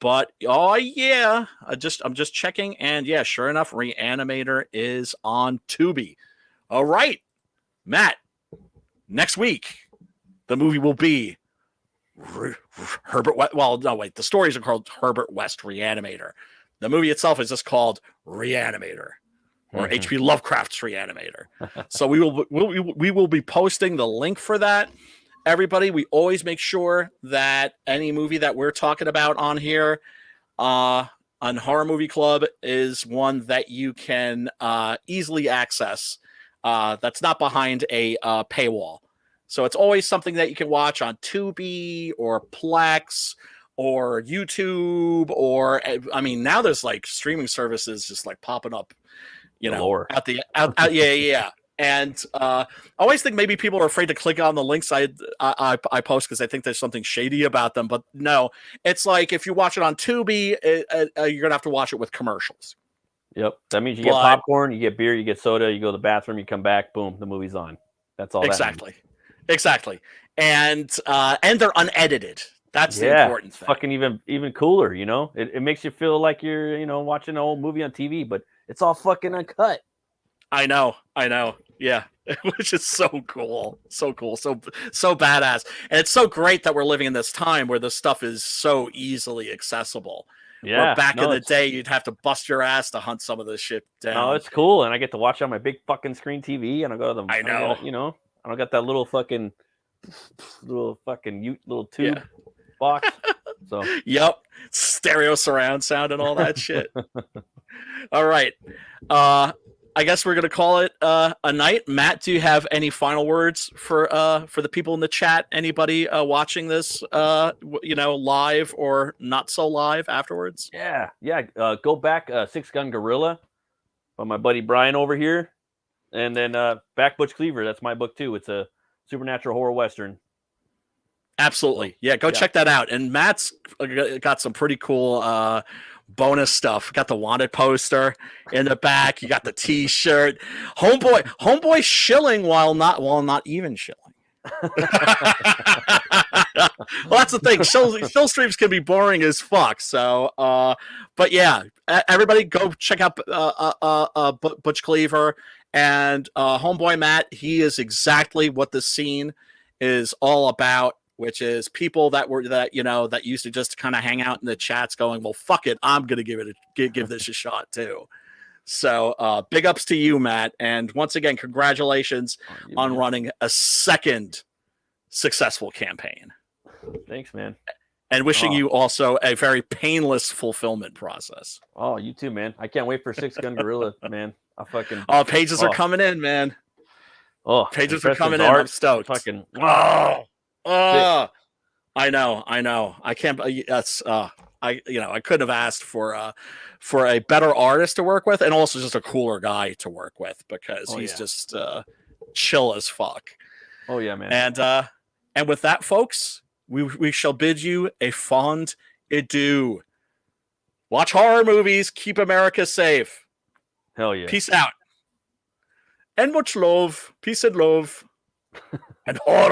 But yeah, I'm just checking, and yeah, sure enough, Reanimator is on Tubi. All right, Matt. Next week, the movie will be Herbert West. Well, no, wait. The stories are called Herbert West Reanimator. The movie itself is just called Reanimator, or H.P. Lovecraft's Reanimator. So we will be posting the link for that. Everybody, we always make sure that any movie that we're talking about on here, on Horror Movie Club, is one that you can easily access. That's not behind a paywall. So it's always something that you can watch on Tubi or Plex or YouTube, or I mean, now there's like streaming services just like popping up, out. Yeah. And I always think maybe people are afraid to click on the links I post because I think there's something shady about them. But no, it's like if you watch it on Tubi, you're gonna have to watch it with commercials. Yep, that means you get popcorn, you get beer, you get soda, you go to the bathroom, you come back, boom, the movie's on. That's all. Exactly. And they're unedited. That's the important thing. Fucking even cooler, you know? It makes you feel like you're, watching an old movie on TV, but it's all fucking uncut. I know. Yeah. Which is so cool. So cool. So badass. And it's so great that we're living in this time where this stuff is so easily accessible. Yeah. Where back in the day, you'd have to bust your ass to hunt some of this shit down. No, it's cool. And I get to watch on my big fucking screen TV, and I go to the... I know. I don't got that little tube box. So yep, stereo surround sound and all that shit. All right, I guess we're gonna call it a night. Matt, do you have any final words for the people in the chat? Anybody watching this, live or not so live afterwards? Yeah. Go back, Six Gun Gorilla by my buddy Brian over here. And then Back Butch Cleaver, that's my book too. It's a supernatural horror western. Absolutely. Yeah, go check that out. And Matt's got some pretty cool bonus stuff. Got the Wanted poster in the back. You got the T-shirt. Homeboy shilling while not even shilling. Well, that's the thing. Show streams can be boring as fuck. So, but yeah, everybody go check out Butch Cleaver. And homeboy Matt, he is exactly what the scene is all about, which is people that used to just kind of hang out in the chats going, well, fuck it, I'm gonna give this a shot too. So big ups to you, Matt, and once again, congratulations on running a second successful campaign. Thanks, man. And wishing you also a very painless fulfillment process. Oh, you too, man. I can't wait for Six Gun Gorilla, man. Pages are coming in, man. Oh, pages are coming in. I'm stoked. Fucking. I know. I can't. That's. I couldn't have asked for a better artist to work with, and also just a cooler guy to work with because he's just chill as fuck. Oh yeah, man. And with that, folks, we shall bid you a fond adieu. Watch horror movies. Keep America safe. Hell yeah. Peace out. And much love. Peace and love. And horror.